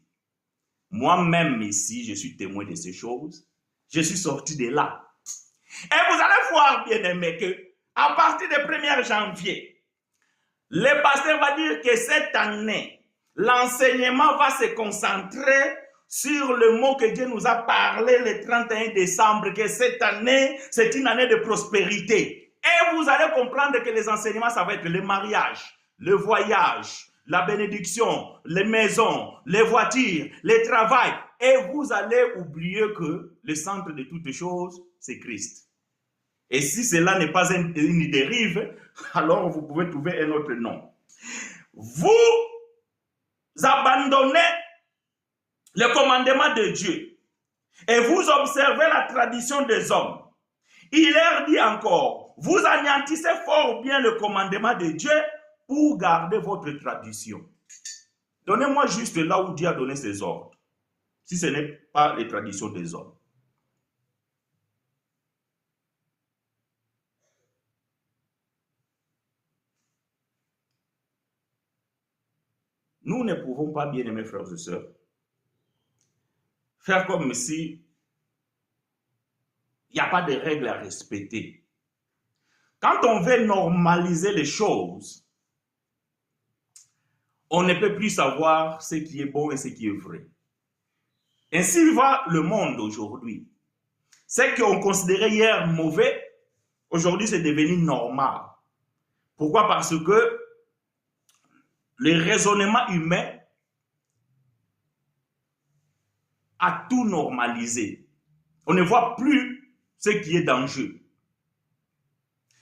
Moi-même ici, je suis témoin de ces choses. je suis sorti de là. Et vous allez voir, bien aimé, que à partir du 1er janvier, le pasteur va dire que cette année, l'enseignement va se concentrer sur le mot que Dieu nous a parlé le 31 décembre, que cette année, c'est une année de prospérité. Et vous allez comprendre que les enseignements, ça va être le mariage, le voyage, la bénédiction, les maisons, les voitures, le travail. Et vous allez oublier que le centre de toutes choses, c'est Christ. Et si cela n'est pas une dérive, alors vous pouvez trouver un autre nom. Vous abandonnez le commandement de Dieu et vous observez la tradition des hommes. Il leur dit encore, vous anéantissez fort bien le commandement de Dieu pour garder votre tradition. Donnez-moi juste là où Dieu a donné ses ordres, si ce n'est pas les traditions des hommes. Nous ne pouvons pas, bien aimer frères et sœurs, faire comme si il n'y a pas de règles à respecter. Quand on veut normaliser les choses, on ne peut plus savoir ce qui est bon et ce qui est vrai. Ainsi va le monde aujourd'hui. Ce qu'on considérait hier mauvais, aujourd'hui c'est devenu normal. Pourquoi? Parce que le raisonnement humain a tout normalisé. On ne voit plus ce qui est dangereux.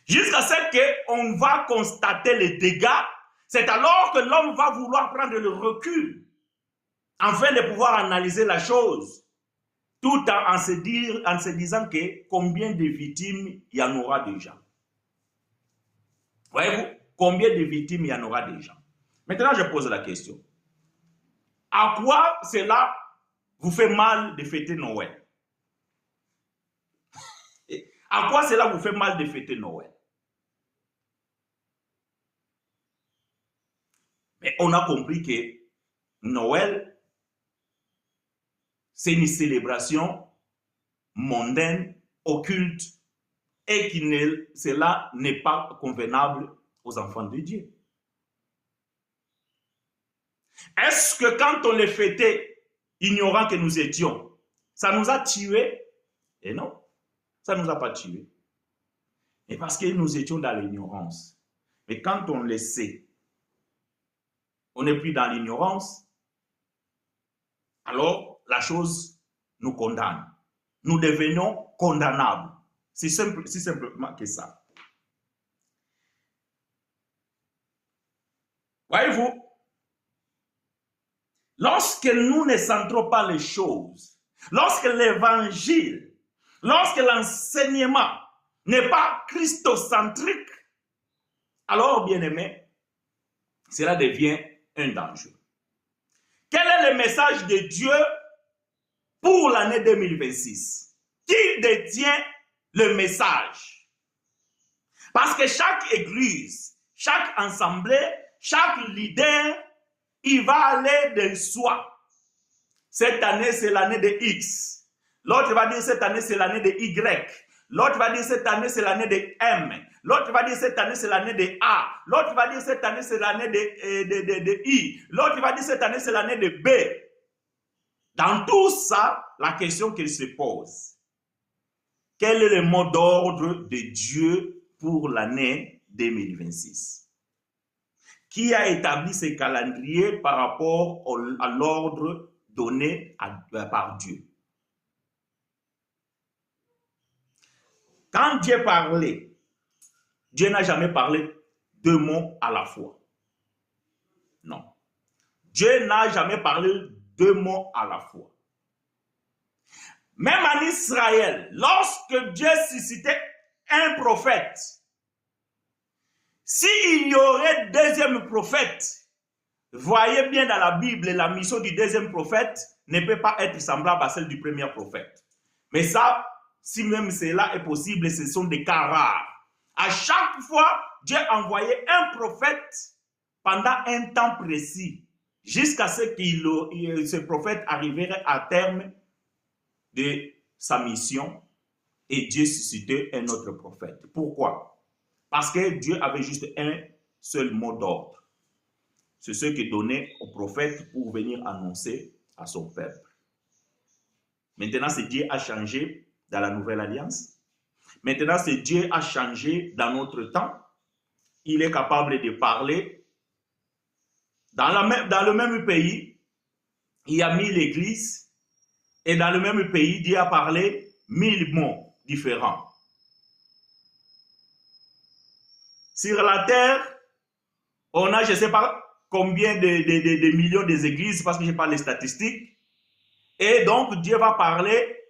Jusqu'à ce qu'on va constater les dégâts, c'est alors que l'homme va vouloir prendre le recul afin de pouvoir analyser la chose, tout en se disant que combien de victimes il y en aura déjà. Voyez-vous, combien de victimes il y en aura déjà. Maintenant, je pose la question. À quoi cela vous fait mal de fêter Noël? À quoi cela vous fait mal de fêter Noël? Mais on a compris que Noël, c'est une célébration mondaine, occulte, et que cela n'est pas convenable aux enfants de Dieu. Est-ce que quand on les fêtait, ignorant que nous étions, ça nous a tués? Et non, ça ne nous a pas tués. Et parce que nous étions dans l'ignorance. Mais quand on le sait, on n'est plus dans l'ignorance, alors la chose nous condamne. Nous devenons condamnables. C'est si simplement que ça. Voyez-vous, lorsque nous ne centrons pas les choses, lorsque l'évangile, lorsque l'enseignement n'est pas christocentrique, alors, bien-aimé, cela devient un danger. Quel est le message de Dieu pour l'année 2026? Qui détient le message? Parce que chaque église, chaque assemblée, chaque leader, il va aller de soi. Cette année, c'est l'année de X. L'autre va dire cette année, c'est l'année de Y. L'autre va dire cette année, c'est l'année de M. L'autre va dire cette année, c'est l'année de A. L'autre va dire cette année, c'est l'année de I. L'autre va dire cette année, c'est l'année de B. Dans tout ça, la question qu'il se pose, quel est le mot d'ordre de Dieu pour l'année 2026? Qui a établi ce calendrier par rapport à l'ordre donné par Dieu? Quand Dieu parlait, Dieu n'a jamais parlé deux mots à la fois. Non. Dieu n'a jamais parlé deux mots à la fois. Même en Israël, lorsque Dieu suscitait un prophète, s'il y aurait deuxième prophète, voyez bien dans la Bible, la mission du deuxième prophète ne peut pas être semblable à celle du premier prophète. Mais ça, si même cela est possible, ce sont des cas rares. À chaque fois, Dieu envoyait un prophète pendant un temps précis, jusqu'à ce que ce prophète arriverait à terme de sa mission et Dieu suscitait un autre prophète. Pourquoi? Parce que Dieu avait juste un seul mot d'ordre. C'est ce qu'il donnait au prophète pour venir annoncer à son peuple. Maintenant, c'est Dieu a changé dans la nouvelle alliance. Maintenant, c'est Dieu a changé dans notre temps. Il est capable de parler. Dans le même pays, il a mis l'église. Et dans le même pays, Dieu a parlé 1000 mots différents. Sur la terre, on a, je ne sais pas combien de millions d'églises, parce que je n'ai pas les statistiques. Et donc, Dieu va parler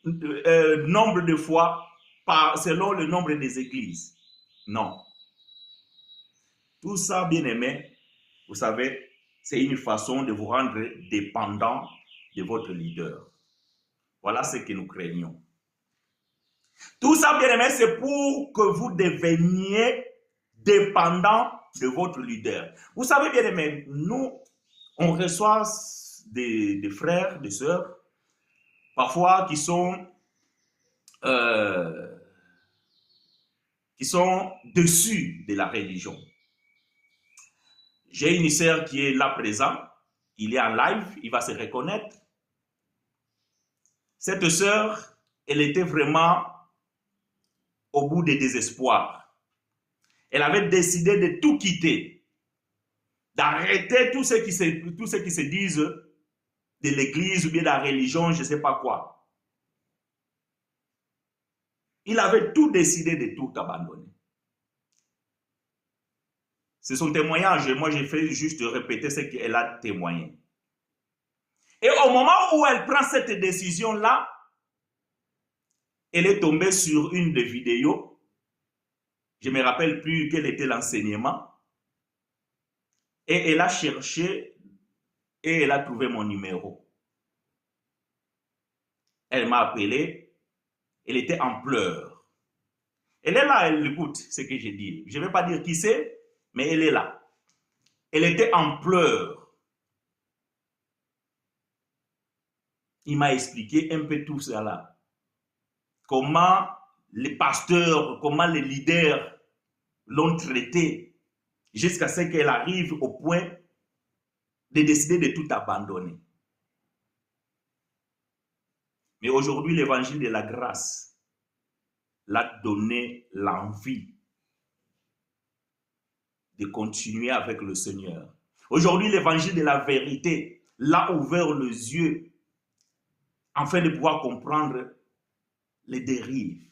nombre de fois selon le nombre des églises. Non. Tout ça, bien aimé, vous savez, c'est une façon de vous rendre dépendant de votre leader. Voilà ce que nous craignons. Tout ça, bien aimé, c'est pour que vous deveniez dépendant de votre leader. Vous savez, bien aimé, nous, on reçoit des frères, des sœurs, parfois qui sont dessus de la religion. J'ai une sœur qui est là présent, il est en live, il va se reconnaître. Cette sœur, elle était vraiment au bout du désespoir. Elle avait décidé de tout quitter, d'arrêter tout ce qui se disent de l'église ou bien de la religion, je ne sais pas quoi. Il avait tout décidé de tout abandonner. C'est son témoignage. Moi, j'ai fait juste répéter ce qu'elle a témoigné. Et au moment où elle prend cette décision-là, elle est tombée sur une des vidéos. Je ne me rappelle plus quel était l'enseignement. Et elle a cherché et elle a trouvé mon numéro. Elle m'a appelé. Elle était en pleurs. Elle est là, elle écoute ce que j'ai dit. Je ne vais pas dire qui c'est, mais elle est là. Elle était en pleurs. Il m'a expliqué un peu tout cela. Comment les pasteurs, comment les leaders l'ont traité jusqu'à ce qu'elle arrive au point de décider de tout abandonner. Mais aujourd'hui, l'évangile de la grâce l'a donné l'envie de continuer avec le Seigneur. Aujourd'hui, l'évangile de la vérité l'a ouvert les yeux afin de pouvoir comprendre les dérives.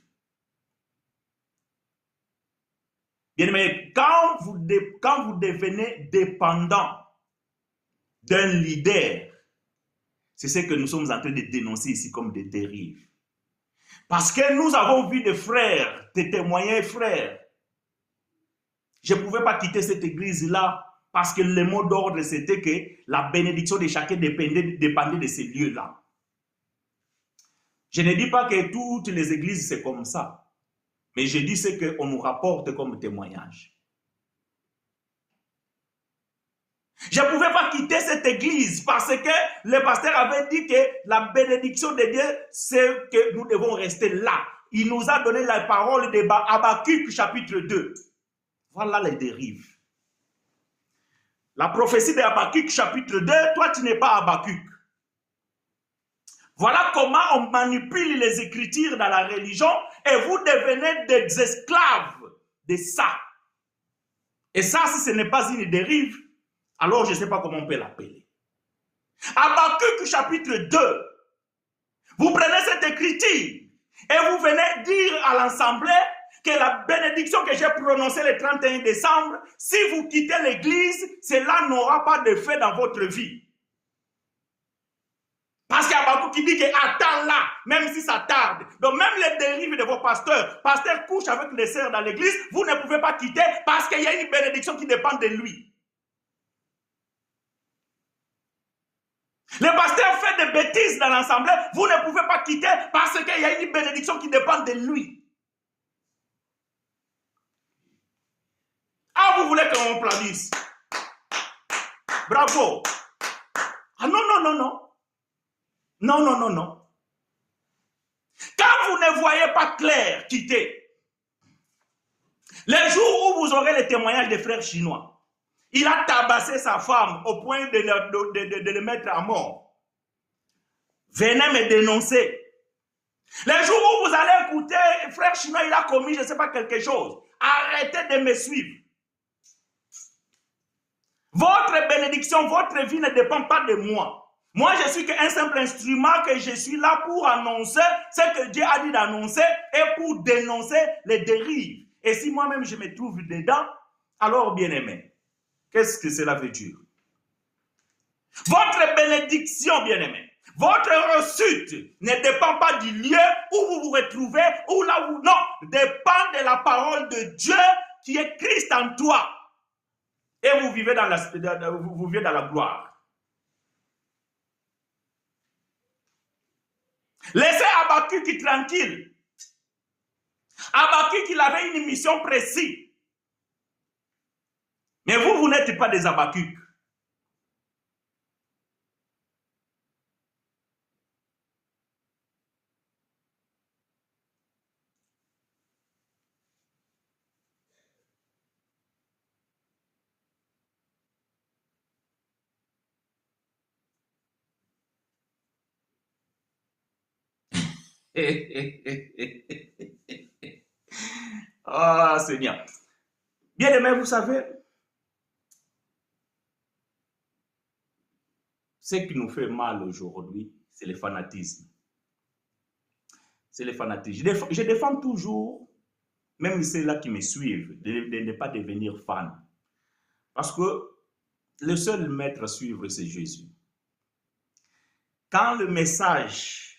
Bien aimé, quand vous devenez dépendant d'un leader, c'est ce que nous sommes en train de dénoncer ici comme des dérives. Parce que nous avons vu des frères, des témoignés frères. Je ne pouvais pas quitter cette église-là parce que le mot d'ordre, c'était que la bénédiction de chacun dépendait de ces lieux-là. Je ne dis pas que toutes les églises, c'est comme ça. Mais je dis ce qu'on nous rapporte comme témoignage. Je ne pouvais pas quitter cette église parce que le pasteur avait dit que la bénédiction de Dieu, c'est que nous devons rester là. Il nous a donné la parole de Habakkuk chapitre 2. Voilà les dérives. La prophétie de Habakkuk chapitre 2, toi tu n'es pas Habakkuk. Voilà comment on manipule les Écritures dans la religion et vous devenez des esclaves de ça. Et ça, si ce n'est pas une dérive, alors je ne sais pas comment on peut l'appeler. Habakkuk chapitre 2, vous prenez cette écriture et vous venez dire à l'assemblée que la bénédiction que j'ai prononcée le 31 décembre, si vous quittez l'église, cela n'aura pas d'effet dans votre vie. Parce qu'il y a Habakkuk qui dit que attends là, même si ça tarde. Donc même les dérives de vos pasteurs, pasteur couche avec les sœurs dans l'église, vous ne pouvez pas quitter parce qu'il y a une bénédiction qui dépend de lui. Le pasteur fait des bêtises dans l'assemblée, vous ne pouvez pas quitter parce qu'il y a une bénédiction qui dépend de lui. Ah, vous voulez qu'on applaudisse? Bravo. Ah non, non, non, non. Non, non, non, non. Quand vous ne voyez pas clair, quittez. Les jours où vous aurez les témoignages des frères chinois, il a tabassé sa femme au point de le mettre à mort. Venez me dénoncer. Les jours où vous allez écouter, frère chinois, il a commis, je ne sais pas, quelque chose. Arrêtez de me suivre. Votre bénédiction, votre vie ne dépend pas de moi. Moi, je suis qu'un simple instrument que je suis là pour annoncer ce que Dieu a dit d'annoncer et pour dénoncer les dérives. Et si moi-même je me trouve dedans, alors bien aimé, qu'est-ce que cela veut dire? Votre bénédiction, bien aimé, votre réussite ne dépend pas du lieu où vous vous retrouvez, ou là où non, dépend de la parole de Dieu qui est Christ en toi. Et vous vivez dans la gloire. Laissez Habakkuk tranquille. Habakkuk, il avait une mission précise. Mais vous n'êtes pas des Habakkuk. Ah, Seigneur. Bien aimé, vous savez, ce qui nous fait mal aujourd'hui, c'est le fanatisme. C'est le fanatisme. Je défends toujours, même ceux-là qui me suivent, de ne pas devenir fan. Parce que le seul maître à suivre, c'est Jésus. Quand le message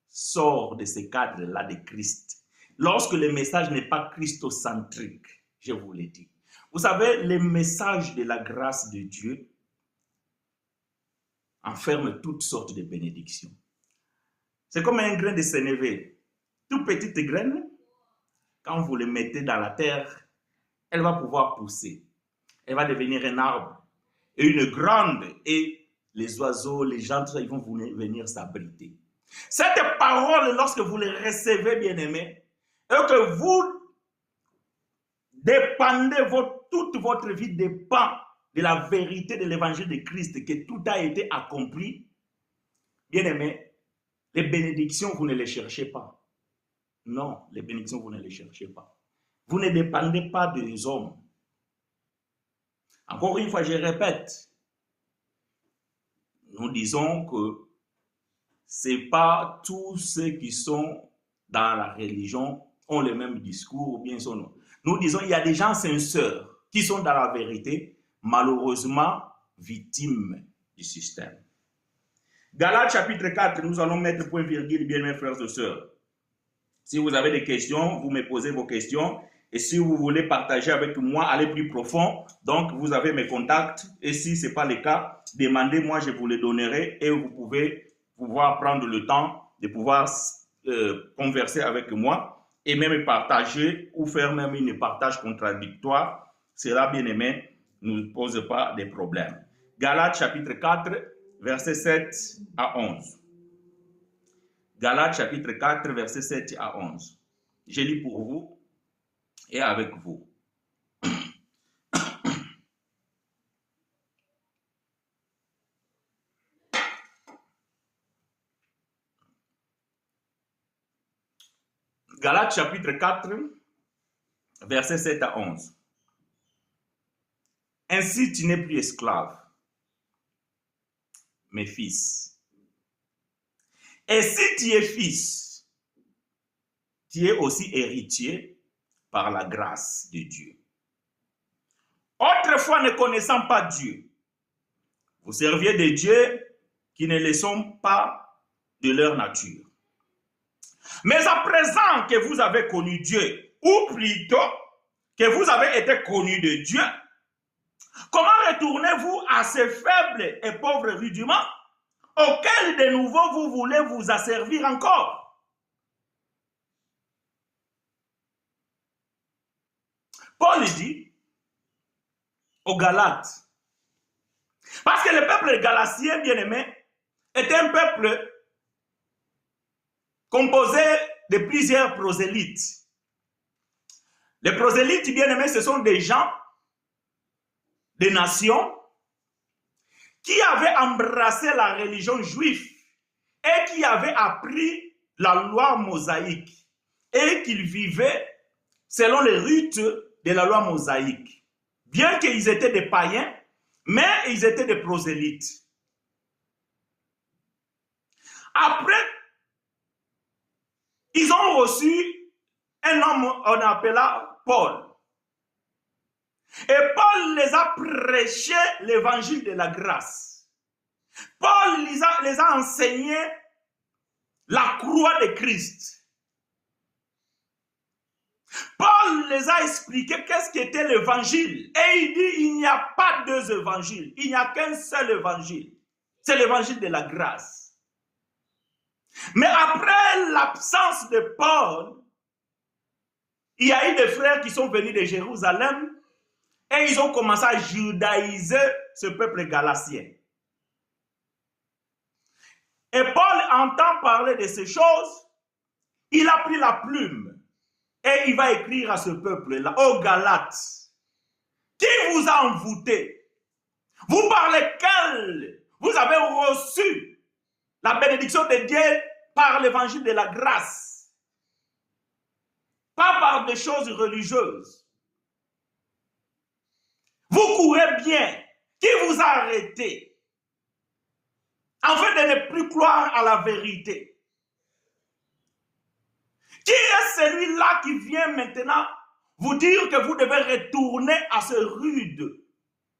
sort de ce cadre-là de Christ, lorsque le message n'est pas christocentrique, je vous l'ai dit. Vous savez, le message de la grâce de Dieu enferme toutes sortes de bénédictions. C'est comme un grain de sénévé. Toute petite graine, quand vous le mettez dans la terre, elle va pouvoir pousser. Elle va devenir un arbre. Et une grande, et les oiseaux, les gens, ils vont venir s'abriter. Cette parole, lorsque vous les recevez, bien-aimés, et que vous dépendez, toute votre vie dépend de la vérité de l'évangile de Christ, que tout a été accompli, bien-aimés, les bénédictions, vous ne les cherchez pas. Non, les bénédictions, vous ne les cherchez pas. Vous ne dépendez pas des hommes. Encore une fois, je répète, nous disons que ce n'est pas tous ceux qui sont dans la religion ont le même discours ou bien sont. Nous disons qu'il y a des gens sincères qui sont dans la vérité, malheureusement victimes du système. Galates chapitre 4, nous allons mettre point virgule, bien mes frères et sœurs. Si vous avez des questions, vous me posez vos questions. Et si vous voulez partager avec moi, aller plus profond, donc vous avez mes contacts. Et si ce n'est pas le cas, demandez-moi, je vous les donnerai. Et vous pouvez pouvoir prendre le temps de pouvoir converser avec moi. Et même partager ou faire même une partage contradictoire. Cela, bien aimé, ne pose pas de problème. Galates chapitre 4, versets 7 à 11. Galates chapitre 4, versets 7 à 11. Je lis pour vous et avec vous. Galates chapitre 4, versets 7 à 11. Ainsi tu n'es plus esclave, mais fils. Et si tu es fils, tu es aussi héritier par la grâce de Dieu. Autrefois, ne connaissant pas Dieu, vous serviez des dieux qui ne le sont pas de leur nature. Mais à présent que vous avez connu Dieu, ou plutôt que vous avez été connu de Dieu, comment retournez-vous à ces faibles et pauvres rudiments auxquels de nouveau vous voulez vous asservir encore? Paul dit aux Galates, parce que le peuple galatien, bien-aimé, était un peuple composé de plusieurs prosélytes. Les prosélytes, bien aimés, ce sont des gens, des nations, qui avaient embrassé la religion juive et qui avaient appris la loi mosaïque et qu'ils vivaient selon les rites de la loi mosaïque. Bien qu'ils étaient des païens, mais ils étaient des prosélytes. Après, ils ont reçu un homme, on appela Paul. Et Paul les a prêché l'évangile de la grâce. Paul les a enseigné la croix de Christ. Paul les a expliqué qu'est-ce qu'était l'évangile. Et il dit, il n'y a pas deux évangiles. Il n'y a qu'un seul évangile. C'est l'évangile de la grâce. Mais après l'absence de Paul, il y a eu des frères qui sont venus de Jérusalem et ils ont commencé à judaïser ce peuple galatien. Et Paul entend parler de ces choses, il a pris la plume et il va écrire à ce peuple-là, aux Galates, qui vous a envoûté? Vous par lequel vous avez reçu la bénédiction de Dieu par l'évangile de la grâce, pas par des choses religieuses. Vous courez bien. Qui vous a arrêté? Afin de ne plus croire à la vérité. Qui est celui-là qui vient maintenant vous dire que vous devez retourner à ce rude,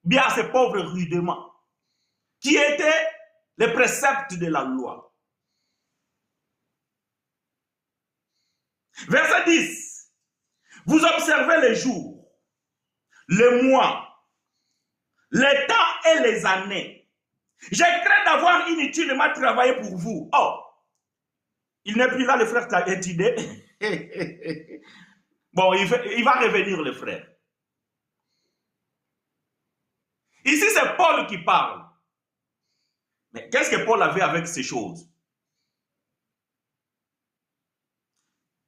bien à ce pauvre rudement, qui était les préceptes de la loi? Verset 10. Vous observez les jours, les mois, les temps et les années. J'ai craint d'avoir inutilement travaillé pour vous. Oh, il n'est plus là, le frère t'a idée. Bon, il va revenir, le frère. Ici, c'est Paul qui parle. Mais qu'est-ce que Paul avait avec ces choses?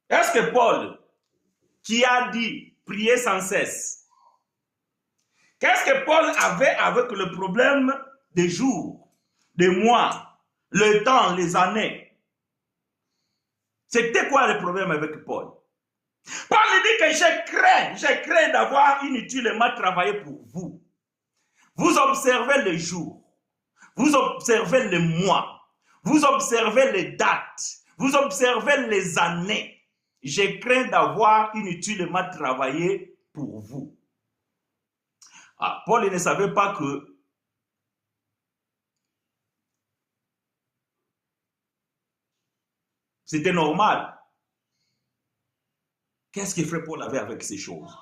Est-ce que Paul, qui a dit prier sans cesse, qu'est-ce que Paul avait avec le problème des jours, des mois, le temps, les années? C'était quoi le problème avec Paul? Paul dit que j'ai craint d'avoir inutilement travaillé pour vous. Vous observez les jours, vous observez les mois, vous observez les dates, vous observez les années. J'ai craint d'avoir inutilement travaillé pour vous. Ah, Paul ne savait pas que c'était normal. Qu'est-ce que frère Paul avait avec ces choses?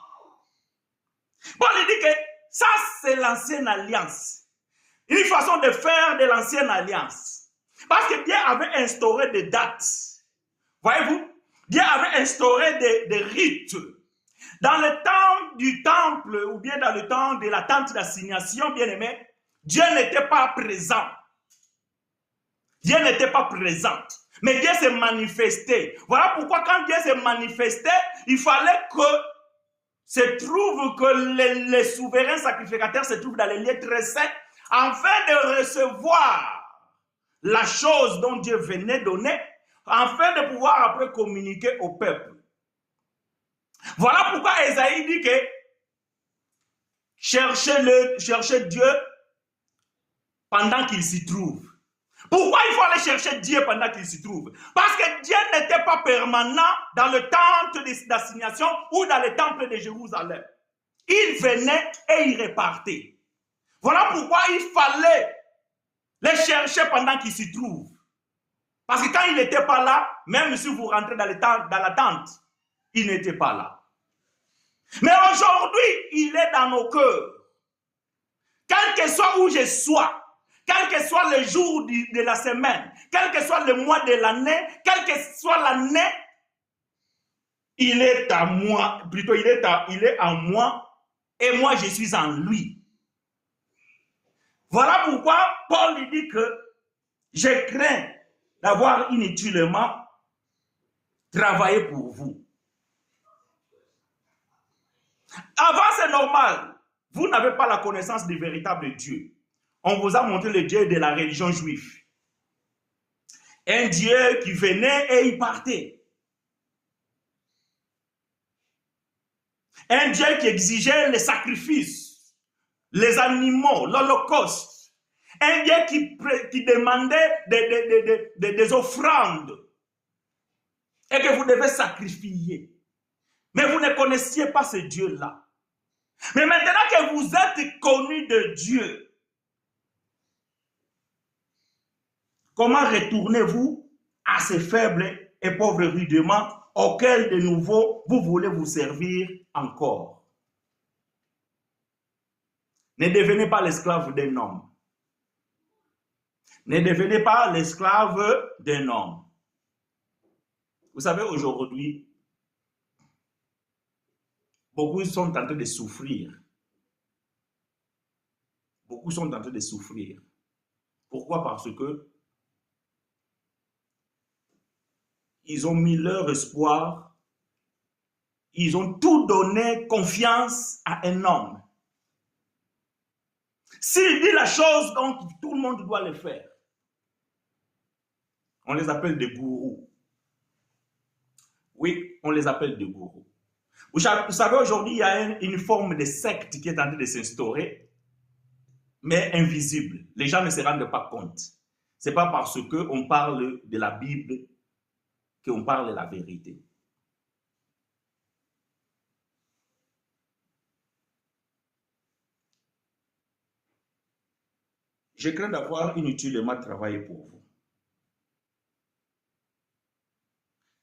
Paul dit que ça, c'est l'ancienne alliance. Une façon de faire de l'ancienne alliance. Parce que Dieu avait instauré des dates. Voyez-vous? Dieu avait instauré des rites. Dans le temps du temple, ou bien dans le temps de la tente d'assignation, bien aimé, Dieu n'était pas présent. Dieu n'était pas présent. Mais Dieu s'est manifesté. Voilà pourquoi quand Dieu s'est manifesté, il fallait que les souverains sacrificateurs se trouvent dans les lieux très saints afin de recevoir la chose dont Dieu venait donner, afin de pouvoir après communiquer au peuple. Voilà pourquoi Ésaïe dit que cherchez Dieu pendant qu'il s'y trouve. Pourquoi il faut aller chercher Dieu pendant qu'il s'y trouve? Parce que Dieu n'était pas permanent dans le temple d'assignation ou dans le temple de Jérusalem. Il venait et il repartait. Voilà pourquoi il fallait les chercher pendant qu'il s'y trouve. Parce que quand il n'était pas là, même si vous rentrez dans la tente, il n'était pas là. Mais aujourd'hui, il est dans nos cœurs. Quel que soit où je sois, quel que soit le jour de la semaine, quel que soit le mois de l'année, quelle que soit l'année, il est à moi, plutôt il est en moi et moi je suis en lui. Voilà pourquoi Paul dit que je crains d'avoir inutilement travailler pour vous. Avant, c'est normal. Vous n'avez pas la connaissance du véritable Dieu. On vous a montré le Dieu de la religion juive. Un Dieu qui venait et il partait. Un Dieu qui exigeait les sacrifices, les animaux, l'Holocauste. Un Dieu qui demandait des offrandes et que vous devez sacrifier. Mais vous ne connaissiez pas ce Dieu-là. Mais maintenant que vous êtes connus de Dieu, comment retournez-vous à ces faibles et pauvres rudiments auxquels de nouveau vous voulez vous servir encore? Ne devenez pas l'esclave d'un homme. Ne devenez pas l'esclave d'un homme. Vous savez, aujourd'hui, beaucoup sont en train de souffrir. Beaucoup sont en train de souffrir. Pourquoi? Parce que ils ont mis leur espoir, ils ont tout donné confiance à un homme. S'il dit la chose, donc tout le monde doit le faire. On les appelle des gourous. Oui, on les appelle des gourous. Vous savez, aujourd'hui, il y a une forme de secte qui est en train de s'instaurer, mais invisible. Les gens ne se rendent pas compte. Ce n'est pas parce qu'on parle de la Bible qu'on parle de la vérité. Je crains d'avoir inutilement travaillé pour vous.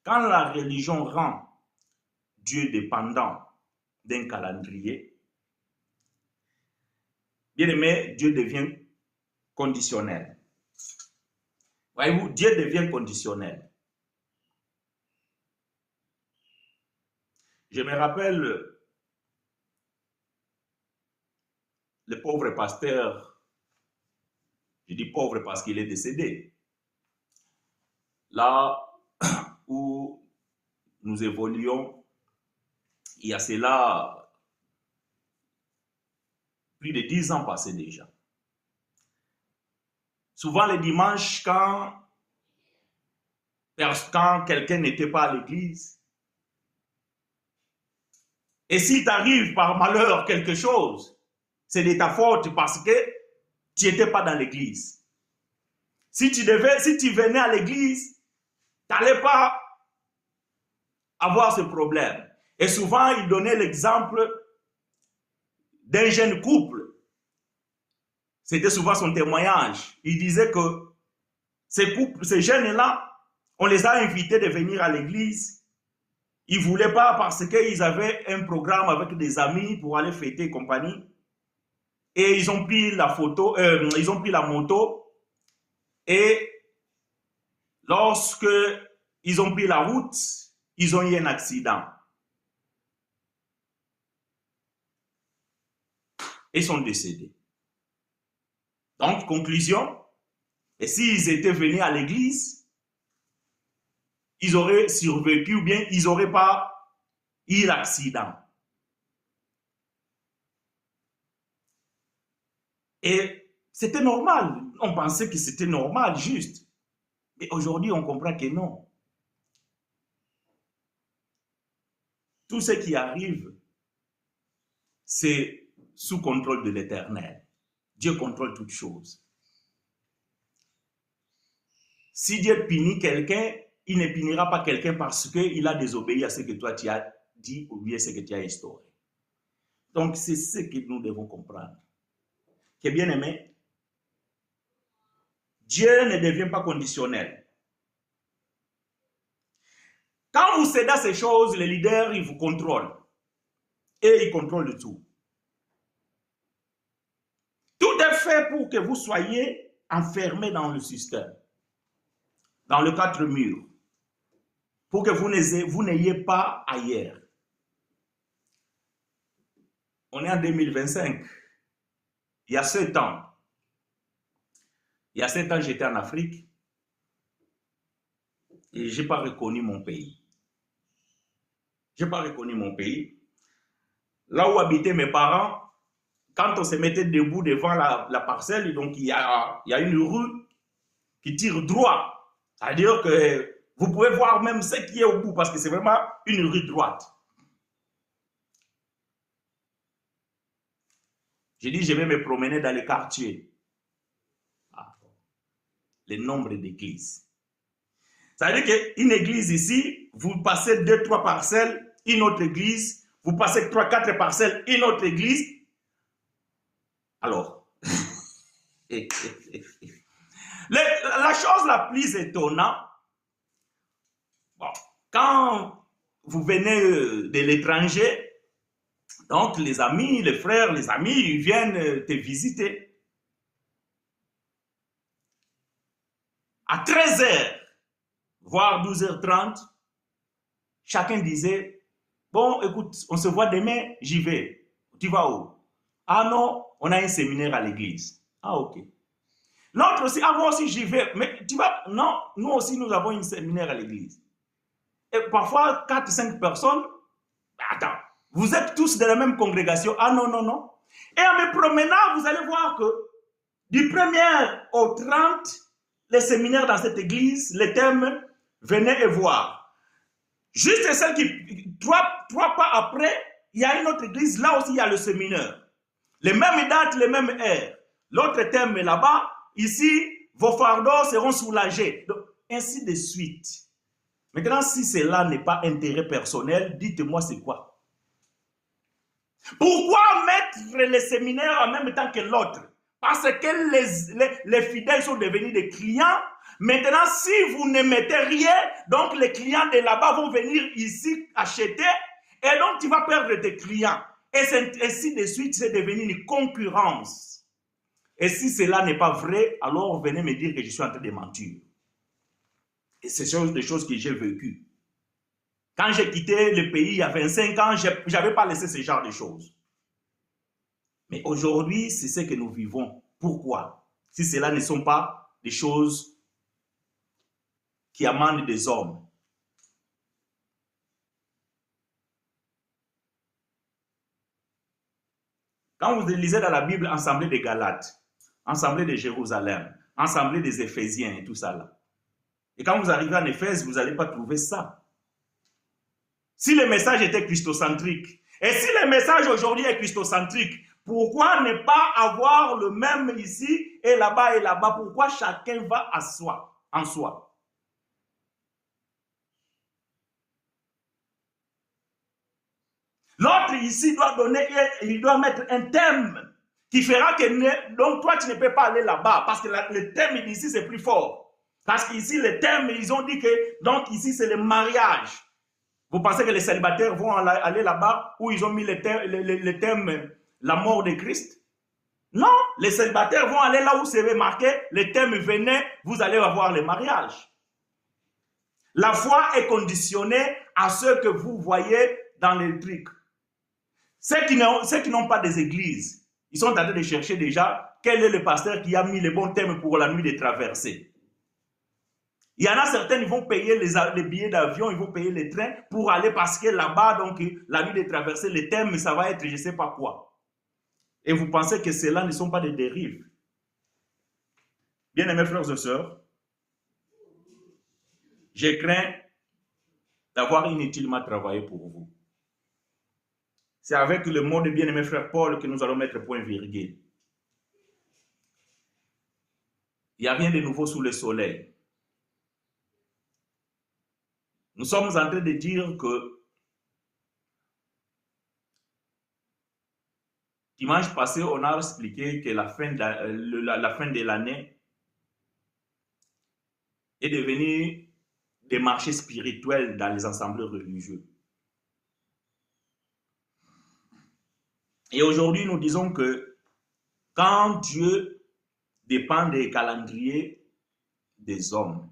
Quand la religion rend Dieu dépendant d'un calendrier, bien aimé, Dieu devient conditionnel. Voyez-vous, Dieu devient conditionnel. Je me rappelle le pauvre pasteur, je dis pauvre parce qu'il est décédé, là où nous évoluions, il y a cela plus de 10 ans passés déjà. Souvent les dimanches, quand quelqu'un n'était pas à l'église, et s'il t'arrive par malheur quelque chose, c'est de ta faute parce que tu n'étais pas dans l'église. Si tu venais à l'église, tu n'allais pas avoir ce problème. Et souvent, il donnait l'exemple d'un jeune couple. C'était souvent son témoignage. Il disait que ces jeunes-là, on les a invités de venir à l'église. Ils ne voulaient pas parce qu'ils avaient un programme avec des amis pour aller fêter et compagnie. Et ils ont pris la photo, ils ont pris la moto. Et lorsque ils ont pris la route, ils ont eu un accident. Et sont décédés. Donc, conclusion, et s'ils étaient venus à l'église, ils auraient survécu ou bien ils n'auraient pas eu l'accident. Et c'était normal. On pensait que c'était normal, juste. Mais aujourd'hui, on comprend que non. Tout ce qui arrive, c'est sous contrôle de l'Éternel. Dieu contrôle toutes choses. Si Dieu punit quelqu'un, il ne punira pas quelqu'un parce qu'il a désobéi à ce que toi tu as dit ou bien ce que tu as instauré. Donc c'est ce que nous devons comprendre. Que bien aimé, Dieu ne devient pas conditionnel. Quand vous cédez à ces choses, les leaders, ils vous contrôlent. Et ils contrôlent tout. Tout est fait pour que vous soyez enfermés dans le système, dans le quatre murs, pour que vous n'ayez pas ailleurs. On est en 2025. Il y a 7 ans. Il y a 7 ans, j'étais en Afrique et je n'ai pas reconnu mon pays. Je n'ai pas reconnu mon pays. Là où habitaient mes parents, quand on se mettait debout devant la parcelle, donc il y a une rue qui tire droit. C'est-à-dire que vous pouvez voir même ce qui est au bout parce que c'est vraiment une rue droite. J'ai dit, je vais me promener dans les quartiers. Ah, le nombre d'églises. Ça veut dire qu'une église ici, vous passez 2-3 parcelles, une autre église, vous passez 3-4 parcelles, une autre église. Alors, la chose la plus étonnante, bon, quand vous venez de l'étranger, donc les amis, les frères, les amis, ils viennent te visiter. À 13h, voire 12h30, chacun disait, bon, écoute, on se voit demain, j'y vais. Tu vas où? Ah non, on a un séminaire à l'église. Ah ok. L'autre aussi, ah moi aussi j'y vais. Mais tu vas, non, nous aussi nous avons un séminaire à l'église. Et parfois, 4-5 personnes, attends, vous êtes tous de la même congrégation. Ah non, non, non. Et en me promenant, vous allez voir que du 1er au 30, les séminaires dans cette église, les thèmes, venez et voir. Juste celle qui, trois pas après, il y a une autre église, là aussi il y a le séminaire. Les mêmes dates, les mêmes heures. L'autre thème est là-bas. Ici, vos fardeaux seront soulagés. Donc, ainsi de suite. Maintenant, si cela n'est pas intérêt personnel, dites-moi c'est quoi? Pourquoi mettre les séminaires en même temps que l'autre? Parce que les fidèles sont devenus des clients. Maintenant, si vous ne mettez rien, donc les clients de là-bas vont venir ici acheter et donc tu vas perdre tes clients. Et ainsi de suite, c'est devenu une concurrence. Et si cela n'est pas vrai, alors venez me dire que je suis en train de mentir. Et c'est des choses que j'ai vécues. Quand j'ai quitté le pays il y a 25 ans, je n'avais pas laissé ce genre de choses. Mais aujourd'hui, c'est ce que nous vivons. Pourquoi? Si cela ne sont pas des choses qui amènent des hommes. Quand vous lisez dans la Bible, Assemblée des Galates, Assemblée de Jérusalem, Assemblée des Éphésiens et tout ça là. Et quand vous arrivez en Éphèse, vous n'allez pas trouver ça. Si le message était christocentrique, et si le message aujourd'hui est christocentrique, pourquoi ne pas avoir le même ici et là-bas? Pourquoi chacun va à soi, en soi? L'autre ici doit donner, il doit mettre un thème qui fera que donc toi tu ne peux pas aller là-bas parce que le thème ici c'est plus fort. Parce qu'ici les thèmes ils ont dit que donc ici c'est le mariage. Vous pensez que les célibataires vont aller là-bas où ils ont mis le thème la mort de Christ? Non, les célibataires vont aller là où c'est marqué le thème venez, vous allez avoir le mariage. La foi est conditionnée à ce que vous voyez dans les trucs. Ceux qui n'ont pas des églises, ils sont en train de chercher déjà quel est le pasteur qui a mis les bons thèmes pour la nuit de traversée. Il y en a certains, ils vont payer les billets d'avion, ils vont payer les trains pour aller parce que là-bas, donc la nuit de traversée, le thème, ça va être je ne sais pas quoi. Et vous pensez que cela ne sont pas des dérives. Bien-aimés frères et sœurs, je crains d'avoir inutilement travaillé pour vous. C'est avec le mot de bien-aimé frère Paul que nous allons mettre point virgule. Il n'y a rien de nouveau sous le soleil. Nous sommes en train de dire que dimanche passé, on a expliqué que la fin de l'année est devenue des marchés spirituels dans les assemblées religieuses. Et aujourd'hui, nous disons que quand Dieu dépend des calendriers des hommes,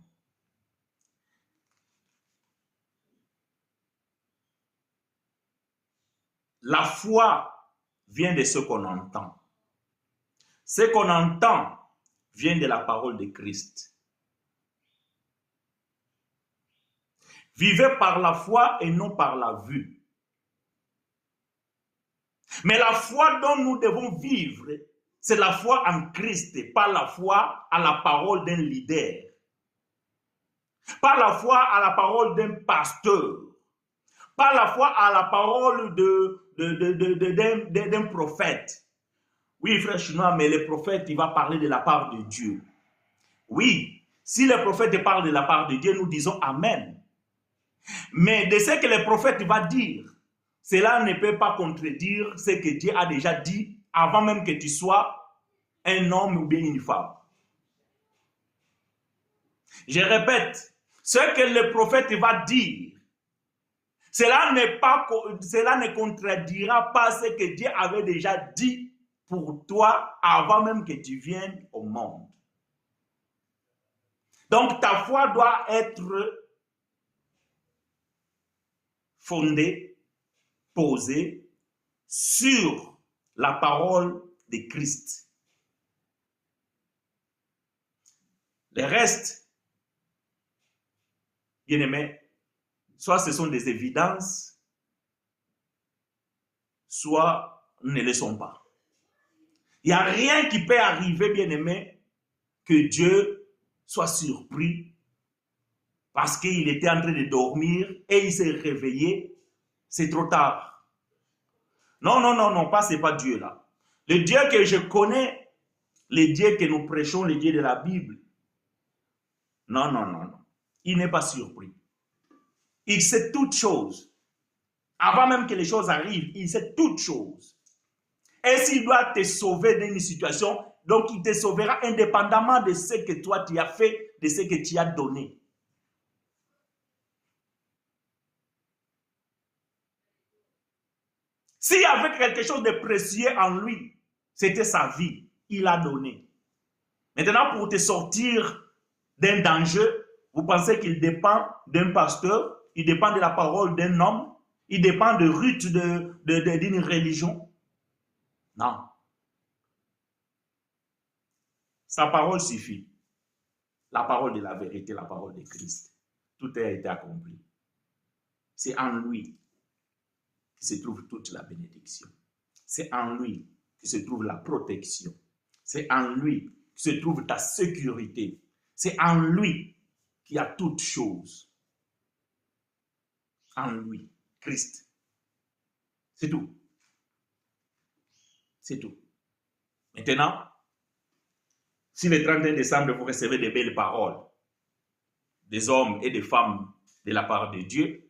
la foi vient de ce qu'on entend. Ce qu'on entend vient de la parole de Christ. Vivez par la foi et non par la vue. Mais la foi dont nous devons vivre, c'est la foi en Christ, pas la foi à la parole d'un leader, pas la foi à la parole d'un pasteur, pas la foi à la parole d'un prophète. Oui, frère chinois, mais le prophète, il va parler de la part de Dieu. Oui, si le prophète parle de la part de Dieu, nous disons Amen. Mais de ce que le prophète va dire, cela ne peut pas contredire ce que Dieu a déjà dit avant même que tu sois un homme ou bien une femme. Je répète, ce que le prophète va dire, cela ne contredira pas ce que Dieu avait déjà dit pour toi avant même que tu viennes au monde. Donc ta foi doit être fondée, posée sur la parole de Christ. Le reste, bien aimé, soit ce sont des évidences, soit ne le sont pas. Il n'y a rien qui peut arriver, bien aimé, que Dieu soit surpris parce qu'il était en train de dormir et il s'est réveillé, c'est trop tard. Non, non, non, non, pas, c'est pas Dieu là. Le Dieu que je connais, le Dieu que nous prêchons, le Dieu de la Bible, non, non, non, non. Il n'est pas surpris. Il sait toutes choses. Avant même que les choses arrivent, il sait toutes choses. Et s'il doit te sauver d'une situation, donc il te sauvera indépendamment de ce que toi tu as fait, de ce que tu as donné. S'il y avait quelque chose de précieux en lui, c'était sa vie. Il a donné. Maintenant, pour te sortir d'un danger, vous pensez qu'il dépend d'un pasteur, il dépend de la parole d'un homme, il dépend de rite d'une religion? Non. Sa parole suffit. La parole de la vérité, la parole de Christ. Tout a été accompli. C'est en lui que se trouve toute la bénédiction. C'est en lui que se trouve la protection. C'est en lui que se trouve ta sécurité. C'est en lui qu'il y a toutes choses. En lui, Christ. C'est tout. C'est tout. Maintenant, si le 31 décembre, vous recevez des belles paroles des hommes et des femmes de la part de Dieu,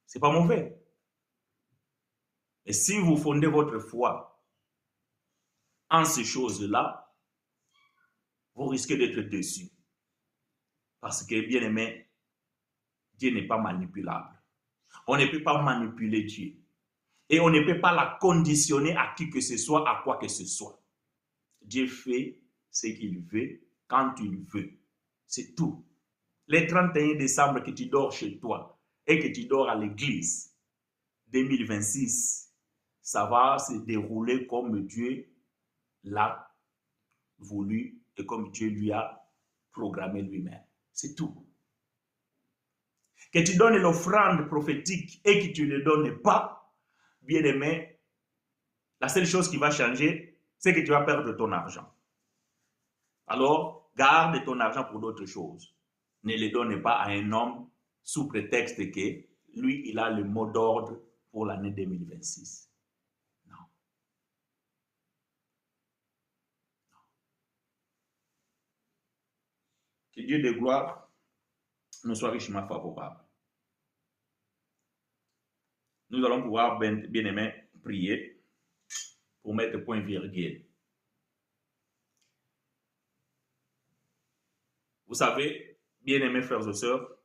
c'est pas mauvais. Et si vous fondez votre foi en ces choses-là, vous risquez d'être déçus. Parce que, bien aimé, Dieu n'est pas manipulable. On ne peut pas manipuler Dieu. Et on ne peut pas la conditionner à qui que ce soit, à quoi que ce soit. Dieu fait ce qu'il veut, quand il veut. C'est tout. Le 31 décembre que tu dors chez toi et que tu dors à l'église, 2026, ça va se dérouler comme Dieu l'a voulu et comme Dieu lui a programmé lui-même. C'est tout. Que tu donnes l'offrande prophétique et que tu ne le donnes pas, bien aimé, la seule chose qui va changer, c'est que tu vas perdre ton argent. Alors, garde ton argent pour d'autres choses. Ne le donne pas à un homme sous prétexte que lui, il a le mot d'ordre pour l'année 2026. Non. Non. Que Dieu de gloire nous soit richement favorable. Nous allons pouvoir, bien aimé, prier pour mettre point virgule. Vous savez, bien aimés frères et sœurs,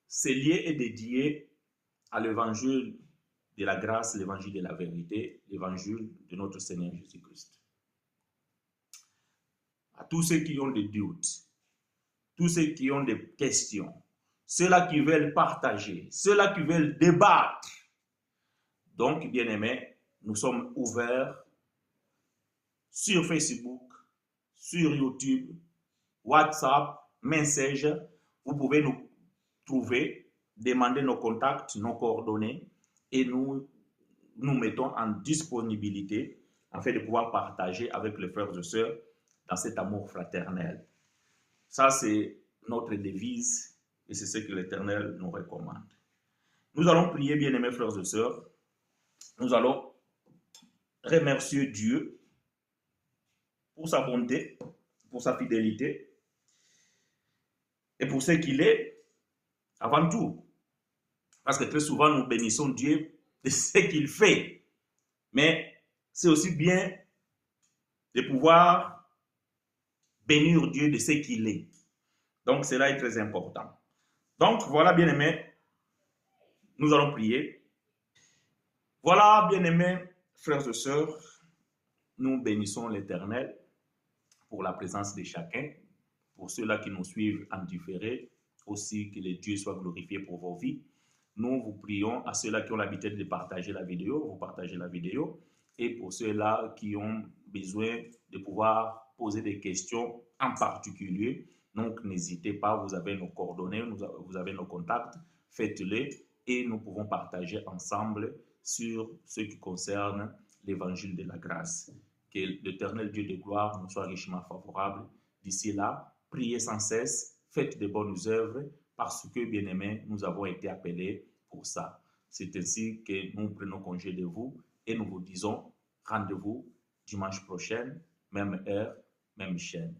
ce lieu est dédié à l'évangile de la grâce, l'évangile de la vérité, l'évangile de notre Seigneur Jésus-Christ. À tous ceux qui ont des doutes, tous ceux qui ont des questions, ceux-là qui veulent partager, ceux-là qui veulent débattre. Donc, bien aimés, nous sommes ouverts sur Facebook, sur YouTube, WhatsApp, Messenger. Vous pouvez nous trouver, demander nos contacts, nos coordonnées et nous mettons en disponibilité afin de pouvoir partager avec les frères et sœurs dans cet amour fraternel. Ça, c'est notre devise et c'est ce que l'Éternel nous recommande. Nous allons prier, bien-aimés frères et sœurs. Nous allons remercier Dieu pour sa bonté, pour sa fidélité et pour ce qu'il est avant tout. Parce que très souvent, nous bénissons Dieu de ce qu'il fait. Mais c'est aussi bien de pouvoir bénir Dieu de ce qu'il est. Donc, cela est très important. Donc, voilà, bien-aimés, nous allons prier. Voilà, bien-aimés frères et sœurs, nous bénissons l'Éternel pour la présence de chacun, pour ceux-là qui nous suivent en différé, aussi que le Dieu soit glorifié pour vos vies. Nous vous prions à ceux-là qui ont l'habitude de partager la vidéo, vous partagez la vidéo, et pour ceux-là qui ont besoin de pouvoir poser des questions en particulier, donc n'hésitez pas, vous avez nos coordonnées, vous avez nos contacts, faites-les et nous pouvons partager ensemble sur ce qui concerne l'évangile de la grâce. Que l'Éternel Dieu de gloire nous soit richement favorable. D'ici là, priez sans cesse, faites de bonnes œuvres, parce que, bien-aimés, nous avons été appelés pour ça. C'est ainsi que nous prenons congé de vous et nous vous disons rendez-vous dimanche prochain, même heure, même chaîne.